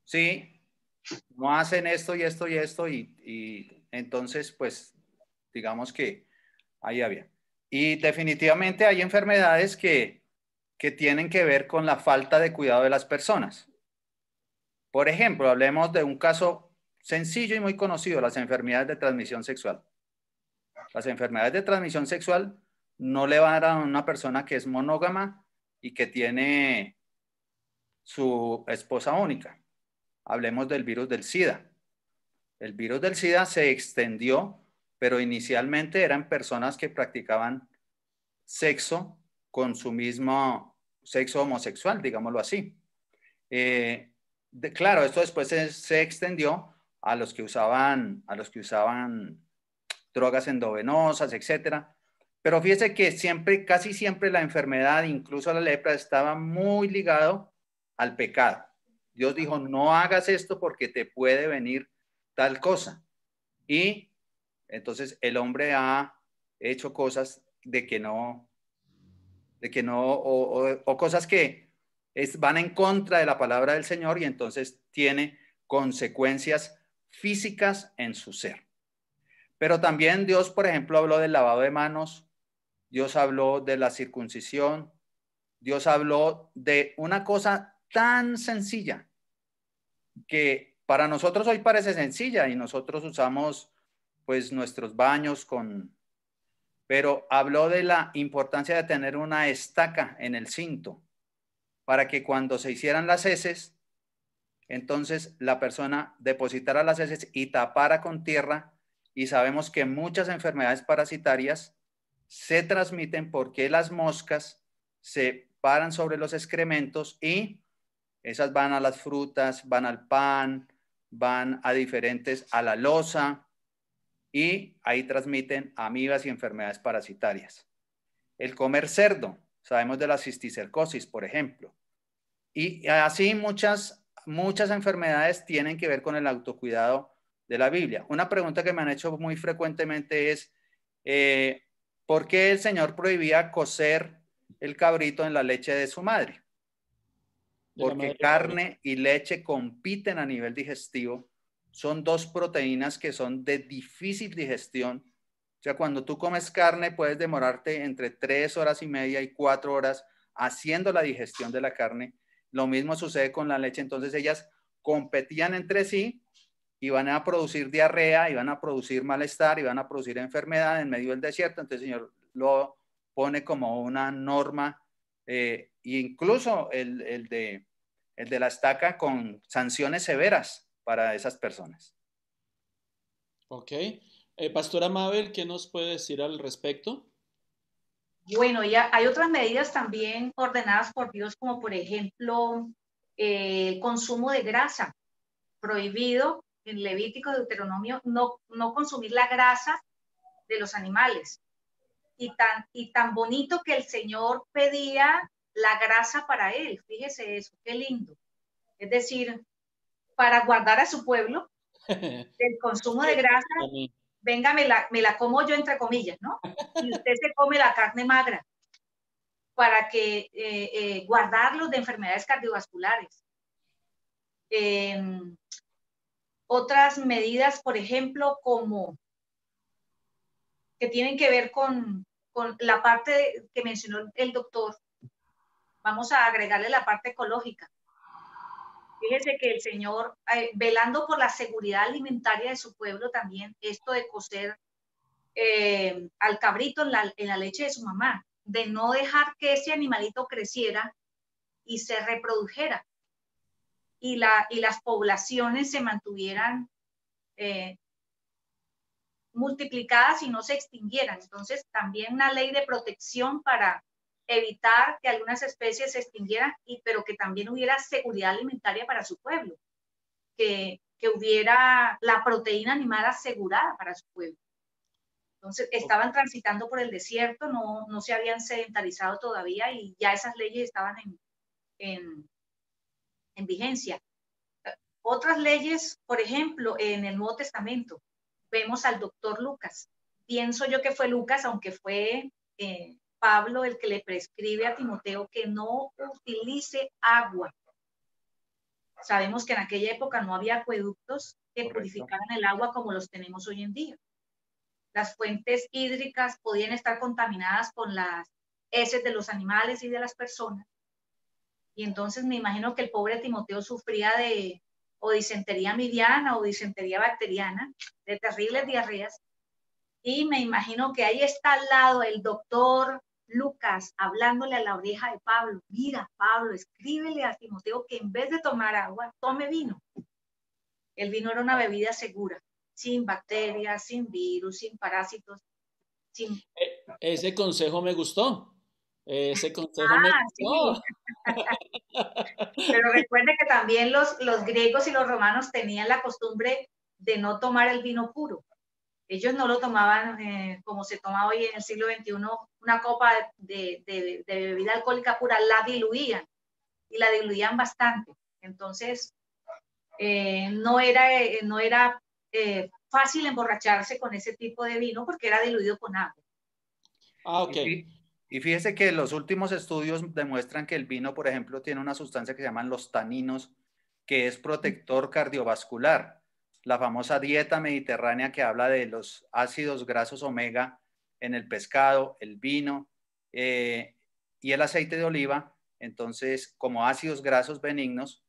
sí, no hacen esto y esto y esto y entonces, pues, digamos que ahí había. Y definitivamente hay enfermedades que tienen que ver con la falta de cuidado de las personas. Por ejemplo, hablemos de un caso sencillo y muy conocido, las enfermedades de transmisión sexual. Las enfermedades de transmisión sexual no le van a dar a una persona que es monógama y que tiene su esposa única. Hablemos del virus del SIDA. El virus del SIDA se extendió, pero inicialmente eran personas que practicaban sexo con su mismo sexo homosexual, digámoslo así. Claro, esto después se extendió a los que usaban drogas endovenosas, etcétera. Pero fíjese que siempre, casi siempre la enfermedad, incluso la lepra, estaba muy ligado al pecado. Dios dijo, no hagas esto porque te puede venir tal cosa. Y entonces el hombre ha hecho cosas o cosas que van en contra de la palabra del Señor y entonces tiene consecuencias físicas en su ser. Pero también Dios, por ejemplo, habló del lavado de manos, Dios habló de la circuncisión, Dios habló de una cosa tan sencilla que para nosotros hoy parece sencilla y nosotros usamos pues nuestros baños pero habló de la importancia de tener una estaca en el cinto para que cuando se hicieran las heces, entonces la persona depositara las heces y tapara con tierra, y sabemos que muchas enfermedades parasitarias se transmiten porque las moscas se paran sobre los excrementos y esas van a las frutas, van al pan, van a la loza y ahí transmiten amibas y enfermedades parasitarias. El comer cerdo, sabemos de la cisticercosis, por ejemplo. Y así muchas enfermedades tienen que ver con el autocuidado de la Biblia. Una pregunta que me han hecho muy frecuentemente es, ¿por qué el Señor prohibía cocer el cabrito en la leche de su madre? Porque carne y leche compiten a nivel digestivo. Son dos proteínas que son de difícil digestión. O sea, cuando tú comes carne puedes demorarte entre 3 horas y media y 4 horas haciendo la digestión de la carne. Lo mismo sucede con la leche. Entonces ellas competían entre sí y van a producir diarrea, y van a producir malestar, y van a producir enfermedad en medio del desierto. Entonces el Señor lo pone como una norma, incluso el de la estaca con sanciones severas para esas personas. Ok. Pastora Mabel, ¿qué nos puede decir al respecto? Bueno, ya hay otras medidas también ordenadas por Dios, como por ejemplo el consumo de grasa, prohibido en Levítico, Deuteronomio, no consumir la grasa de los animales. Y tan bonito que el Señor pedía la grasa para él, fíjese eso, qué lindo. Es decir, para guardar a su pueblo del consumo de grasa, venga, me la como yo entre comillas, ¿no? Y usted se come la carne magra para que guardarlos de enfermedades cardiovasculares. Otras medidas, por ejemplo, como que tienen que ver con la parte que mencionó el doctor. Vamos a agregarle la parte ecológica. Fíjese que el Señor, velando por la seguridad alimentaria de su pueblo también, esto de cocer al cabrito en la leche de su mamá, de no dejar que ese animalito creciera y se reprodujera y las poblaciones se mantuvieran multiplicadas y no se extinguieran. Entonces, también una ley de protección para evitar que algunas especies se extinguieran, pero que también hubiera seguridad alimentaria para su pueblo, que hubiera la proteína animal asegurada para su pueblo. Entonces, estaban transitando por el desierto, no se habían sedentarizado todavía y ya esas leyes estaban en vigencia. Otras leyes, por ejemplo, en el Nuevo Testamento, vemos al doctor Lucas. Pienso yo que fue Lucas, aunque fue Pablo el que le prescribe a Timoteo que no utilice agua. Sabemos que en aquella época no había acueductos que purificaran el agua como los tenemos hoy en día. Las fuentes hídricas podían estar contaminadas con las heces de los animales y de las personas. Y entonces me imagino que el pobre Timoteo sufría de o disentería miliana o disentería bacteriana, de terribles diarreas. Y me imagino que ahí está al lado el doctor Lucas hablándole a la oreja de Pablo. Mira, Pablo, escríbele a Timoteo que en vez de tomar agua, tome vino. El vino era una bebida segura, sin bacterias, sin virus, sin parásitos. Sin... Ese consejo me gustó. Ese consejo me gustó. Sí. Pero recuerde que también los griegos y los romanos tenían la costumbre de no tomar el vino puro. Ellos no lo tomaban como se toma hoy en el siglo XXI, una copa de bebida alcohólica pura, la diluían y la diluían bastante. Entonces, no era fácil emborracharse con ese tipo de vino porque era diluido con agua. Ah, ok. Y fíjese que los últimos estudios demuestran que el vino, por ejemplo, tiene una sustancia que se llaman los taninos, que es protector cardiovascular. La famosa dieta mediterránea que habla de los ácidos grasos omega en el pescado, el vino y el aceite de oliva, entonces como ácidos grasos benignos,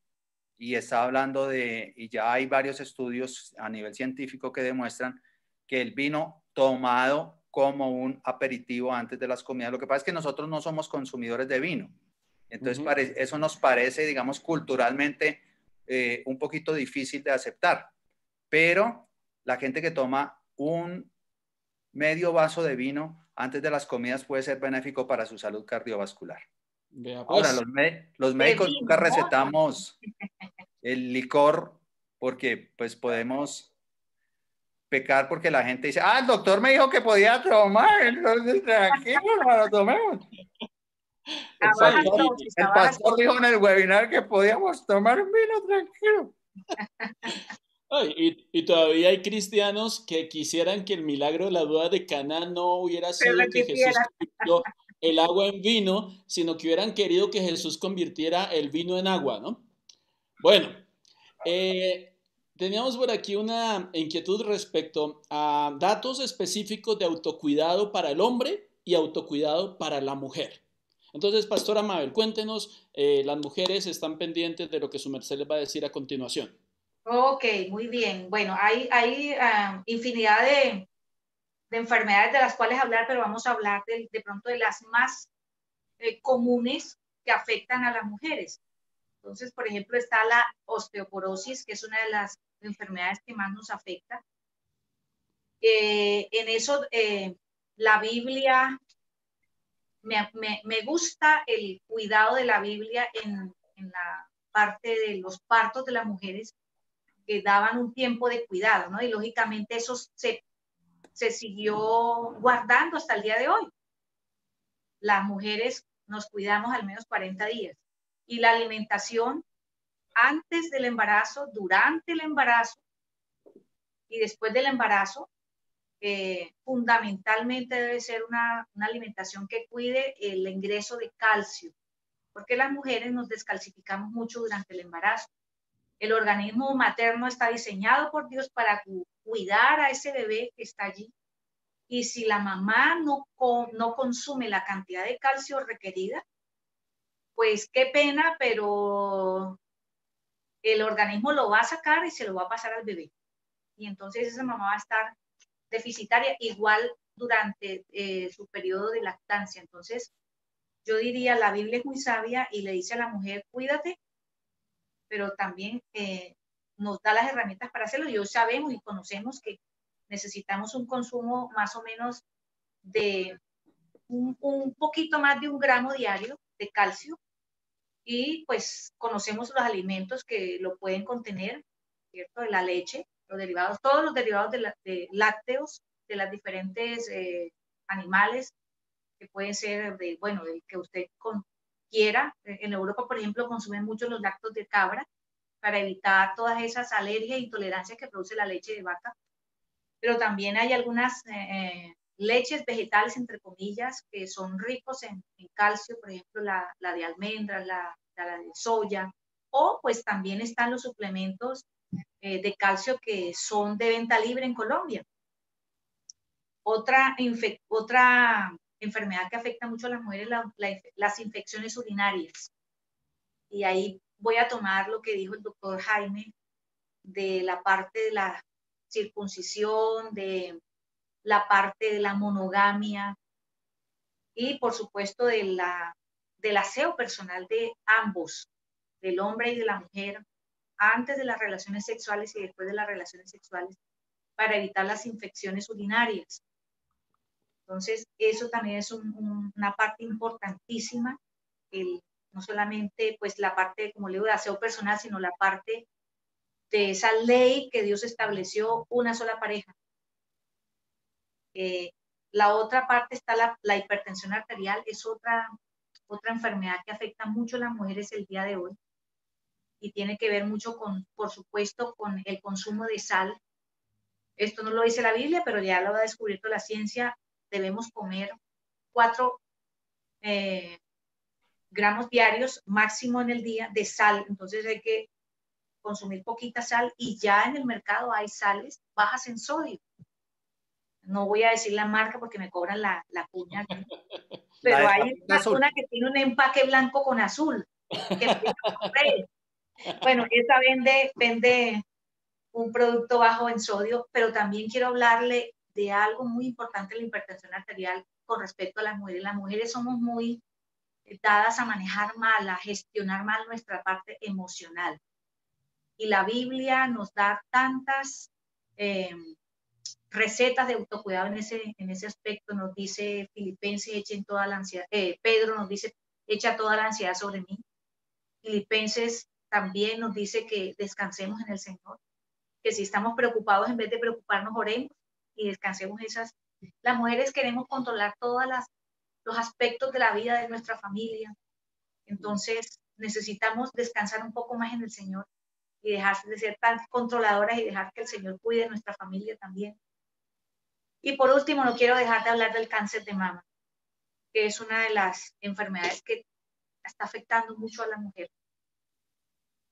y está hablando y ya hay varios estudios a nivel científico que demuestran que el vino tomado como un aperitivo antes de las comidas, lo que pasa es que nosotros no somos consumidores de vino, entonces eso nos parece, digamos, culturalmente un poquito difícil de aceptar, pero la gente que toma un medio vaso de vino antes de las comidas puede ser benéfico para su salud cardiovascular. Vea, pues. Ahora, los médicos vino, nunca recetamos el licor porque pues podemos pecar porque la gente dice, el doctor me dijo que podía tomar, entonces tranquilo, no lo tomemos. El pastor dijo en el webinar que podíamos tomar vino tranquilo. Ay, y todavía hay cristianos que quisieran que el milagro de la boda de Caná no hubiera sido que Jesús convirtió el agua en vino, sino que hubieran querido que Jesús convirtiera el vino en agua, ¿no? Bueno, teníamos por aquí una inquietud respecto a datos específicos de autocuidado para el hombre y autocuidado para la mujer. Entonces, Pastora Mabel, cuéntenos, las mujeres están pendientes de lo que su merced les va a decir a continuación. Ok, muy bien. Bueno, hay infinidad de enfermedades de las cuales hablar, pero vamos a hablar de pronto de las más comunes que afectan a las mujeres. Entonces, por ejemplo, está la osteoporosis, que es una de las enfermedades que más nos afecta. En eso, la Biblia, me gusta el cuidado de la Biblia en la parte de los partos de las mujeres, que daban un tiempo de cuidado, ¿no? Y lógicamente eso se siguió guardando hasta el día de hoy. Las mujeres nos cuidamos al menos 40 días. Y la alimentación antes del embarazo, durante el embarazo y después del embarazo, fundamentalmente debe ser una alimentación que cuide el ingreso de calcio, porque las mujeres nos descalcificamos mucho durante el embarazo. El organismo materno está diseñado por Dios para cuidar a ese bebé que está allí Y si la mamá no consume la cantidad de calcio requerida, pues qué pena, pero el organismo lo va a sacar y se lo va a pasar al bebé. Y entonces esa mamá va a estar deficitaria igual durante su periodo de lactancia. Entonces, yo diría, la Biblia es muy sabia y le dice a la mujer, cuídate, pero también nos da las herramientas para hacerlo. Y hoy sabemos y conocemos que necesitamos un consumo más o menos de un poquito más de 1 gramo diario de calcio, y pues conocemos los alimentos que lo pueden contener, ¿cierto? De la leche, los derivados, todos los derivados de lácteos, de las diferentes animales, que pueden ser bueno, del que usted quiera. En Europa, por ejemplo, consumen mucho los lácteos de cabra para evitar todas esas alergias e intolerancias que produce la leche de vaca. Pero también hay algunas leches vegetales, entre comillas, que son ricos en calcio, por ejemplo, la de almendras, la de soya, o pues también están los suplementos de calcio que son de venta libre en Colombia. Otra enfermedad que afecta mucho a las mujeres, las infecciones urinarias. Y ahí voy a tomar lo que dijo el doctor Jaime de la parte de la circuncisión, de la parte de la monogamia y por supuesto del aseo personal de ambos, del hombre y de la mujer, antes de las relaciones sexuales y después de las relaciones sexuales, para evitar las infecciones urinarias. Entonces, eso también es una parte importantísima, no solamente pues la parte, como le digo, de aseo personal, sino la parte de esa ley que Dios estableció, una sola pareja. La otra parte está la hipertensión arterial, es otra enfermedad que afecta mucho a las mujeres el día de hoy y tiene que ver mucho con, por supuesto, con el consumo de sal. Esto no lo dice la Biblia, pero ya lo ha descubierto la ciencia. Debemos comer 4 gramos diarios máximo en el día de sal. Entonces hay que consumir poquita sal, y ya en el mercado hay sales bajas en sodio. No voy a decir la marca porque me cobran la puña aquí, pero hay una que tiene un empaque blanco con azul, que bueno, esa vende un producto bajo en sodio. Pero también quiero hablarle de algo muy importante, la hipertensión arterial, con respecto a las mujeres. Las mujeres somos muy dadas a manejar mal, a gestionar mal nuestra parte emocional. Y la Biblia nos da tantas recetas de autocuidado en ese aspecto. Nos dice Filipenses, echen toda la ansiedad. Pedro nos dice, echa toda la ansiedad sobre mí. Filipenses también nos dice que descansemos en el Señor, que si estamos preocupados, en vez de preocuparnos, oremos y descansemos esas. Las mujeres queremos controlar todos los aspectos de la vida de nuestra familia. Entonces necesitamos descansar un poco más en el Señor y dejar de ser tan controladoras y dejar que el Señor cuide nuestra familia también. Y por último, no quiero dejar de hablar del cáncer de mama, que es una de las enfermedades que está afectando mucho a la mujer.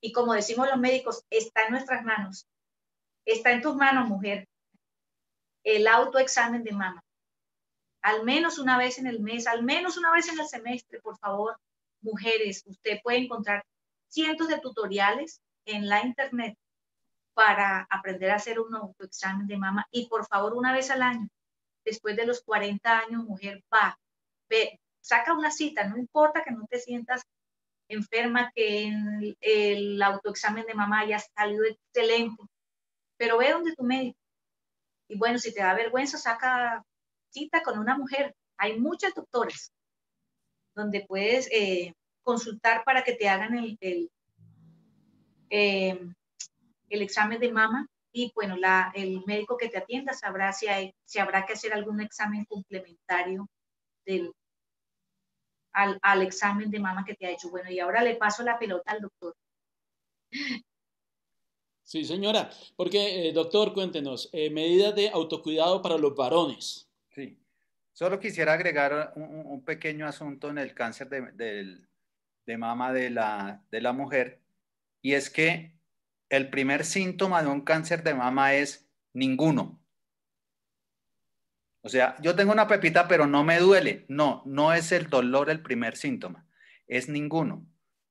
Y como decimos los médicos, está en nuestras manos. Está en tus manos, mujer, el autoexamen de mama. Al menos una vez en el mes, al menos una vez en el semestre, por favor, mujeres. Usted puede encontrar cientos de tutoriales en la internet para aprender a hacer un autoexamen de mama. Y por favor, una vez al año, después de los 40 años, mujer, saca una cita. No importa que no te sientas enferma, que en el autoexamen de mama haya salido excelente, pero ve donde tu médico. Y bueno, si te da vergüenza, saca cita con una mujer. Hay muchas doctoras donde puedes consultar para que te hagan el examen de mama. Y bueno, el médico que te atienda sabrá si habrá que hacer algún examen complementario al examen de mama que te ha hecho. Bueno, y ahora le paso la pelota al doctor. Sí, señora, porque, doctor, cuéntenos, medidas de autocuidado para los varones. Sí, solo quisiera agregar un pequeño asunto en el cáncer de mama de la mujer, y es que el primer síntoma de un cáncer de mama es ninguno. O sea, yo tengo una pepita, pero no me duele. No, no es el dolor el primer síntoma, es ninguno.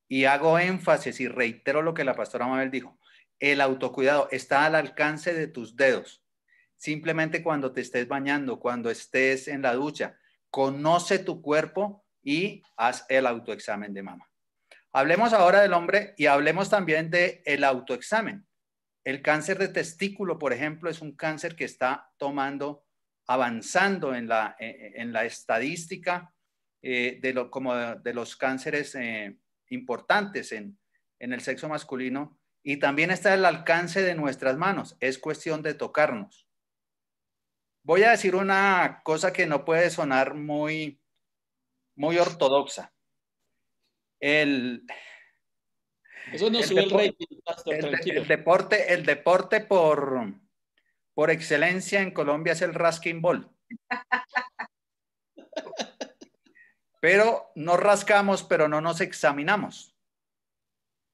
Y hago énfasis y reitero lo que la pastora Mabel dijo. El autocuidado está al alcance de tus dedos. Simplemente cuando te estés bañando, cuando estés en la ducha, conoce tu cuerpo y haz el autoexamen de mama. Hablemos ahora del hombre y hablemos también del autoexamen. El cáncer de testículo, por ejemplo, es un cáncer que está avanzando en la estadística como de los cánceres importantes en el sexo masculino, y también está al alcance de nuestras manos. Es cuestión de tocarnos. Voy a decir una cosa que no puede sonar muy, muy ortodoxa. El, Eso no el, sube el depo- rating, Pastor, tranquilo. el deporte por excelencia en Colombia es el Rasking Ball. Pero nos rascamos, pero no nos examinamos.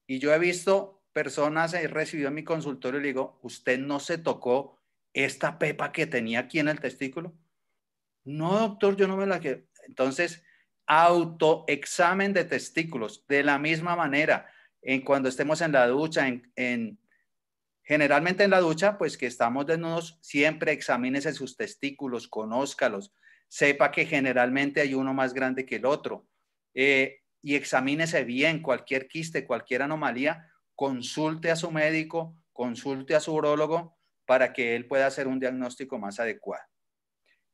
Y yo he visto personas, he recibido en mi consultorio y le digo, ¿usted no se tocó esta pepa que tenía aquí en el testículo? No, doctor, yo no me la quiero. Entonces, autoexamen de testículos, de la misma manera, cuando estemos en la ducha, generalmente en la ducha, pues que estamos desnudos, siempre examínese sus testículos, conózcalos, sepa que generalmente hay uno más grande que el otro, y examínese bien cualquier quiste, cualquier anomalía, consulte a su médico, consulte a su urólogo para que él pueda hacer un diagnóstico más adecuado.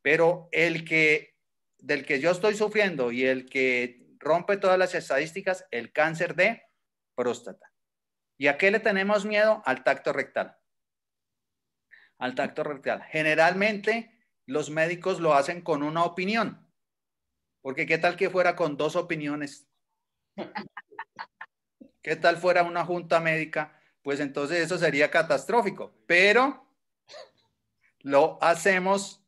Pero del que yo estoy sufriendo y el que rompe todas las estadísticas, el cáncer de próstata. ¿Y a qué le tenemos miedo? Al tacto rectal. Al tacto rectal. Generalmente los médicos lo hacen con una opinión, porque ¿qué tal que fuera con dos opiniones? ¿Qué tal fuera una junta médica? Pues entonces eso sería catastrófico, pero lo hacemos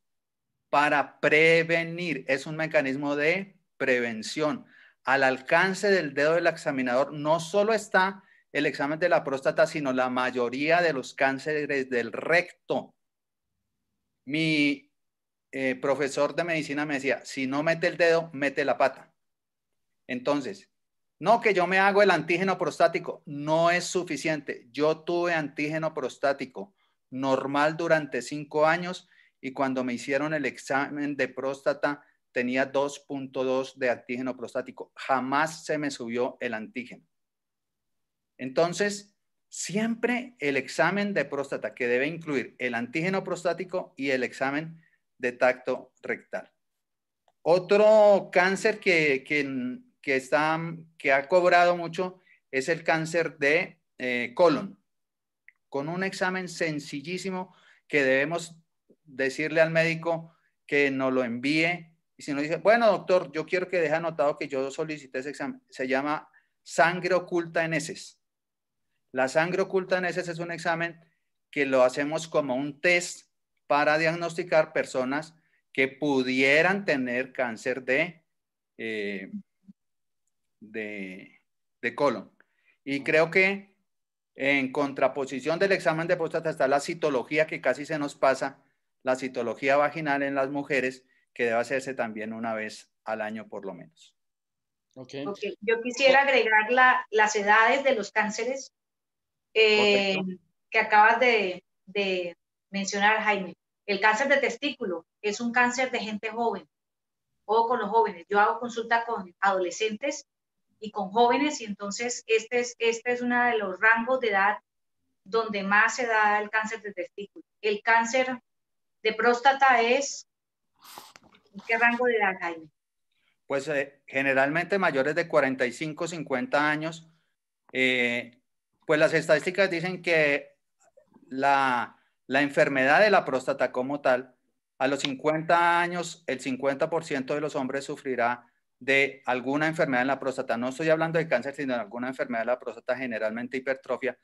para prevenir. Es un mecanismo de prevención. Al alcance del dedo del examinador no solo está el examen de la próstata, sino la mayoría de los cánceres del recto. Mi profesor de medicina me decía, si no mete el dedo, mete la pata. Entonces, no que yo me hago el antígeno prostático, no es suficiente. Yo tuve antígeno prostático normal durante 5 años y cuando me hicieron el examen de próstata tenía 2.2 de antígeno prostático. Jamás se me subió el antígeno. Entonces, siempre el examen de próstata que debe incluir el antígeno prostático y el examen de tacto rectal. Otro cáncer que ha cobrado mucho es el cáncer de colon, con un examen sencillísimo que debemos decirle al médico que nos lo envíe. Y si nos dice, bueno, doctor, yo quiero que deje anotado que yo solicité ese examen, se llama sangre oculta en heces. La sangre oculta en heces es un examen que lo hacemos como un test para diagnosticar personas que pudieran tener cáncer de colon. Y creo que en contraposición del examen de próstata está la citología, que casi se nos pasa, la citología vaginal en las mujeres, que debe hacerse también una vez al año por lo menos. Okay. Okay. Yo quisiera agregar las edades de los cánceres que acabas de mencionar, Jaime. El cáncer de testículo es un cáncer de gente joven, o con los jóvenes. Yo hago consulta con adolescentes y con jóvenes, y entonces este es uno de los rangos de edad donde más se da el cáncer de testículo. El cáncer de próstata es, ¿en qué rango de edad, Jaime? Pues generalmente mayores de 45, 50 años. Pues las estadísticas dicen que la enfermedad de la próstata como tal, a los 50 años, el 50% de los hombres sufrirá de alguna enfermedad en la próstata. No estoy hablando de cáncer, sino de alguna enfermedad de la próstata, generalmente hipertrofia,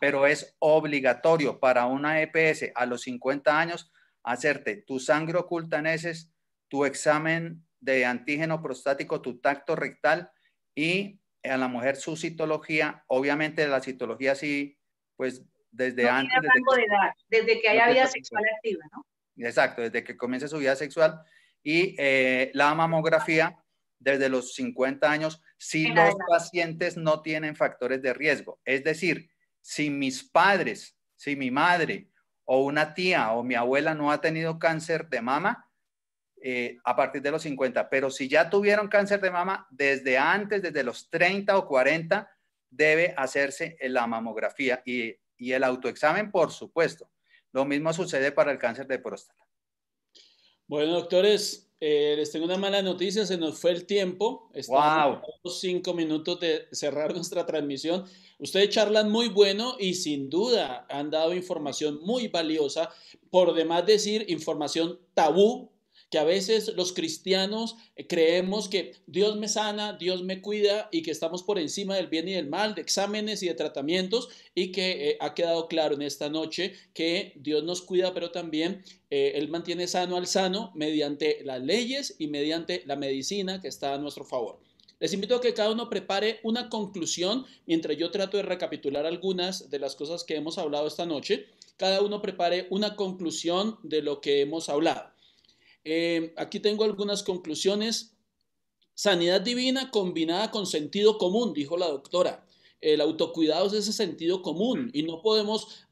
pero es obligatorio para una EPS a los 50 años hacerte tu sangre oculta en heces, tu examen de antígeno prostático, tu tacto rectal y a la mujer su citología. Obviamente la citología sí, pues desde No antes. tiene rango de edad, desde que haya vida sexual activa, ¿no? Exacto, desde que comience su vida sexual. Y la mamografía desde los 50 años, si En los adelante. pacientes no tienen factores de riesgo. Es decir, si mis padres, si mi madre o una tía o mi abuela no ha tenido cáncer de mama, a partir de los 50, pero si ya tuvieron cáncer de mama, desde antes, desde los 30 o 40, debe hacerse la mamografía y el autoexamen, por supuesto. Lo mismo sucede para el cáncer de próstata. Bueno, doctores, les tengo una mala noticia, se nos fue el tiempo, estamos ¡Wow! a unos 5 minutos de cerrar nuestra transmisión. Ustedes charlan muy bueno y sin duda han dado información muy valiosa, por demás decir información tabú, que a veces los cristianos creemos que Dios me sana, Dios me cuida y que estamos por encima del bien y del mal, de exámenes y de tratamientos, y que ha quedado claro en esta noche que Dios nos cuida, pero también Él mantiene sano al sano mediante las leyes y mediante la medicina que está a nuestro favor. Les invito a que cada uno prepare una conclusión mientras yo trato de recapitular algunas de las cosas que hemos hablado esta noche. Cada uno prepare una conclusión de lo que hemos hablado. Aquí tengo algunas conclusiones. Sanidad divina combinada con sentido común, dijo la doctora. El autocuidado es ese sentido común y no podemos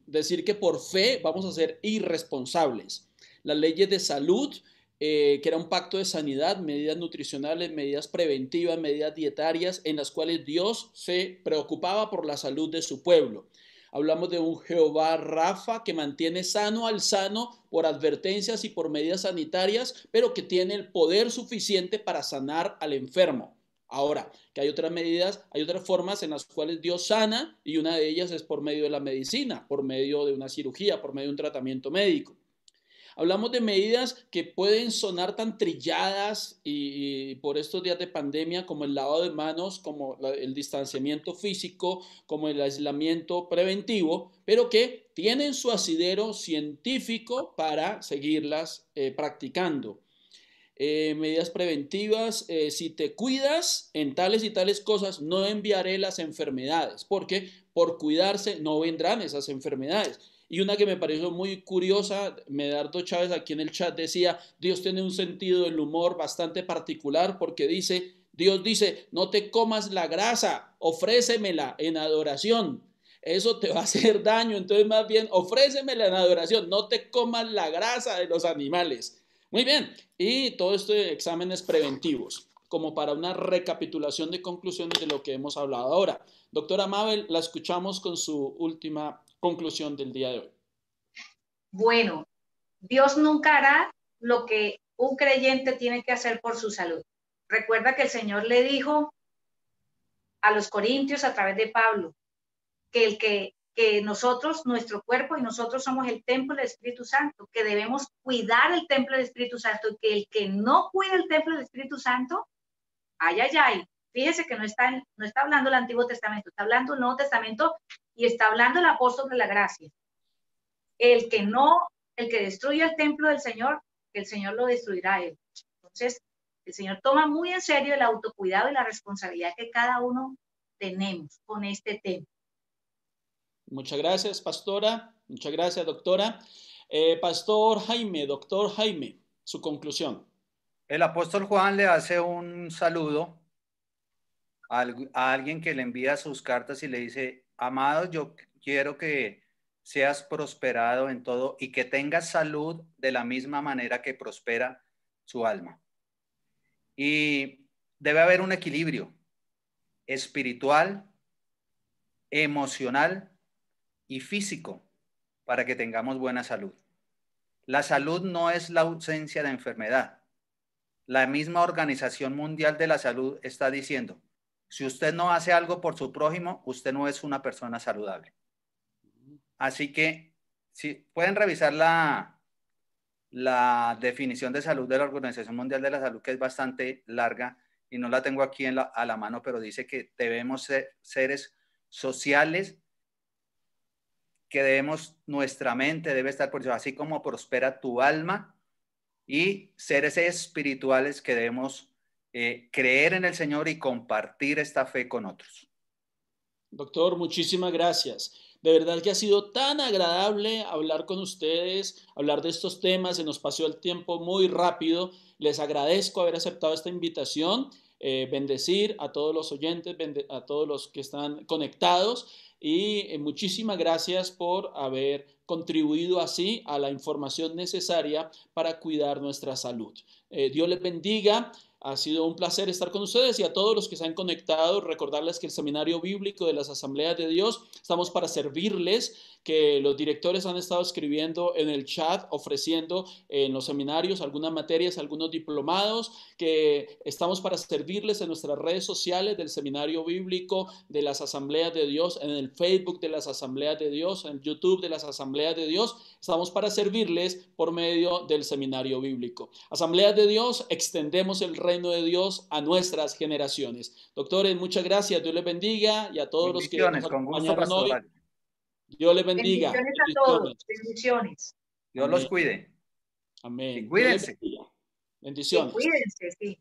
decir que por fe vamos a ser irresponsables. Las leyes de salud, que era un pacto de sanidad, medidas nutricionales, medidas preventivas, medidas dietarias, en las cuales Dios se preocupaba por la salud de su pueblo. Hablamos de un Jehová Rafa que mantiene sano al sano por advertencias y por medidas sanitarias, pero que tiene el poder suficiente para sanar al enfermo. Ahora, que hay otras medidas, hay otras formas en las cuales Dios sana, y una de ellas es por medio de la medicina, por medio de una cirugía, por medio de un tratamiento médico. Hablamos de medidas que pueden sonar tan trilladas y por estos días de pandemia, como el lavado de manos, como el distanciamiento físico, como el aislamiento preventivo, pero que tienen su asidero científico para seguirlas practicando. Medidas preventivas, si te cuidas en tales y tales cosas, no enviaré las enfermedades, porque por cuidarse no vendrán esas enfermedades. Y una que me pareció muy curiosa, Medardo Chávez aquí en el chat decía, Dios tiene un sentido del humor bastante particular porque dice, Dios dice, no te comas la grasa, ofrécemela en adoración. Eso te va a hacer daño, entonces más bien ofrécemela en adoración, no te comas la grasa de los animales. Muy bien, y todo esto de exámenes preventivos, como para una recapitulación de conclusiones de lo que hemos hablado ahora. Doctora Mabel, la escuchamos con su última conclusión del día de hoy. Bueno, Dios nunca hará lo que un creyente tiene que hacer por su salud. Recuerda que el Señor le dijo a los corintios a través de Pablo que nosotros, nuestro cuerpo y nosotros somos el templo del Espíritu Santo, que debemos cuidar el templo del Espíritu Santo, y que el que no cuida el templo del Espíritu Santo, ay, ay, ay, fíjese que no está hablando el Antiguo Testamento, está hablando el Nuevo Testamento y está hablando el apóstol de la gracia. El que destruye el templo del Señor, el Señor lo destruirá a él. Entonces, el Señor toma muy en serio el autocuidado y la responsabilidad que cada uno tenemos con este tema. Muchas gracias, pastora. Muchas gracias, doctora. Pastor Jaime, doctor Jaime, su conclusión. El apóstol Juan le hace un saludo a alguien que le envía sus cartas y le dice, amado, yo quiero que seas prosperado en todo y que tengas salud de la misma manera que prospera su alma. Y debe haber un equilibrio espiritual, emocional y físico para que tengamos buena salud. La salud no es la ausencia de enfermedad. La misma Organización Mundial de la Salud está diciendo, si usted no hace algo por su prójimo, usted no es una persona saludable. Así que si pueden revisar la definición de salud de la Organización Mundial de la Salud, que es bastante larga y no la tengo aquí a la mano, pero dice que debemos ser seres sociales, que nuestra mente debe estar por eso, así como prospera tu alma, y seres espirituales que debemos creer en el Señor y compartir esta fe con otros. Doctor, muchísimas gracias. De verdad que ha sido tan agradable hablar con ustedes, hablar de estos temas. Se nos pasó el tiempo muy rápido. Les agradezco haber aceptado esta invitación. Bendecir a todos los oyentes, a todos los que están conectados y muchísimas gracias por haber contribuido así a la información necesaria para cuidar nuestra salud. Dios les bendiga. Ha sido un placer estar con ustedes y a todos los que se han conectado, recordarles que el Seminario Bíblico de las Asambleas de Dios, estamos para servirles, que los directores han estado escribiendo en el chat, ofreciendo en los seminarios algunas materias, algunos diplomados, que estamos para servirles en nuestras redes sociales del Seminario Bíblico de las Asambleas de Dios, en el Facebook de las Asambleas de Dios, en YouTube de las Asambleas de Dios. Estamos para servirles por medio del Seminario Bíblico. Asambleas de Dios, extendemos el reino de Dios a nuestras generaciones. Doctores, muchas gracias. Dios les bendiga y a todos los que nos Con gusto, acompañaron hoy. pastoral. Dios les bendiga. Bendiciones a todos. Bendiciones. Dios los cuide. Amén. Y cuídense. Bendiciones. Y cuídense, sí.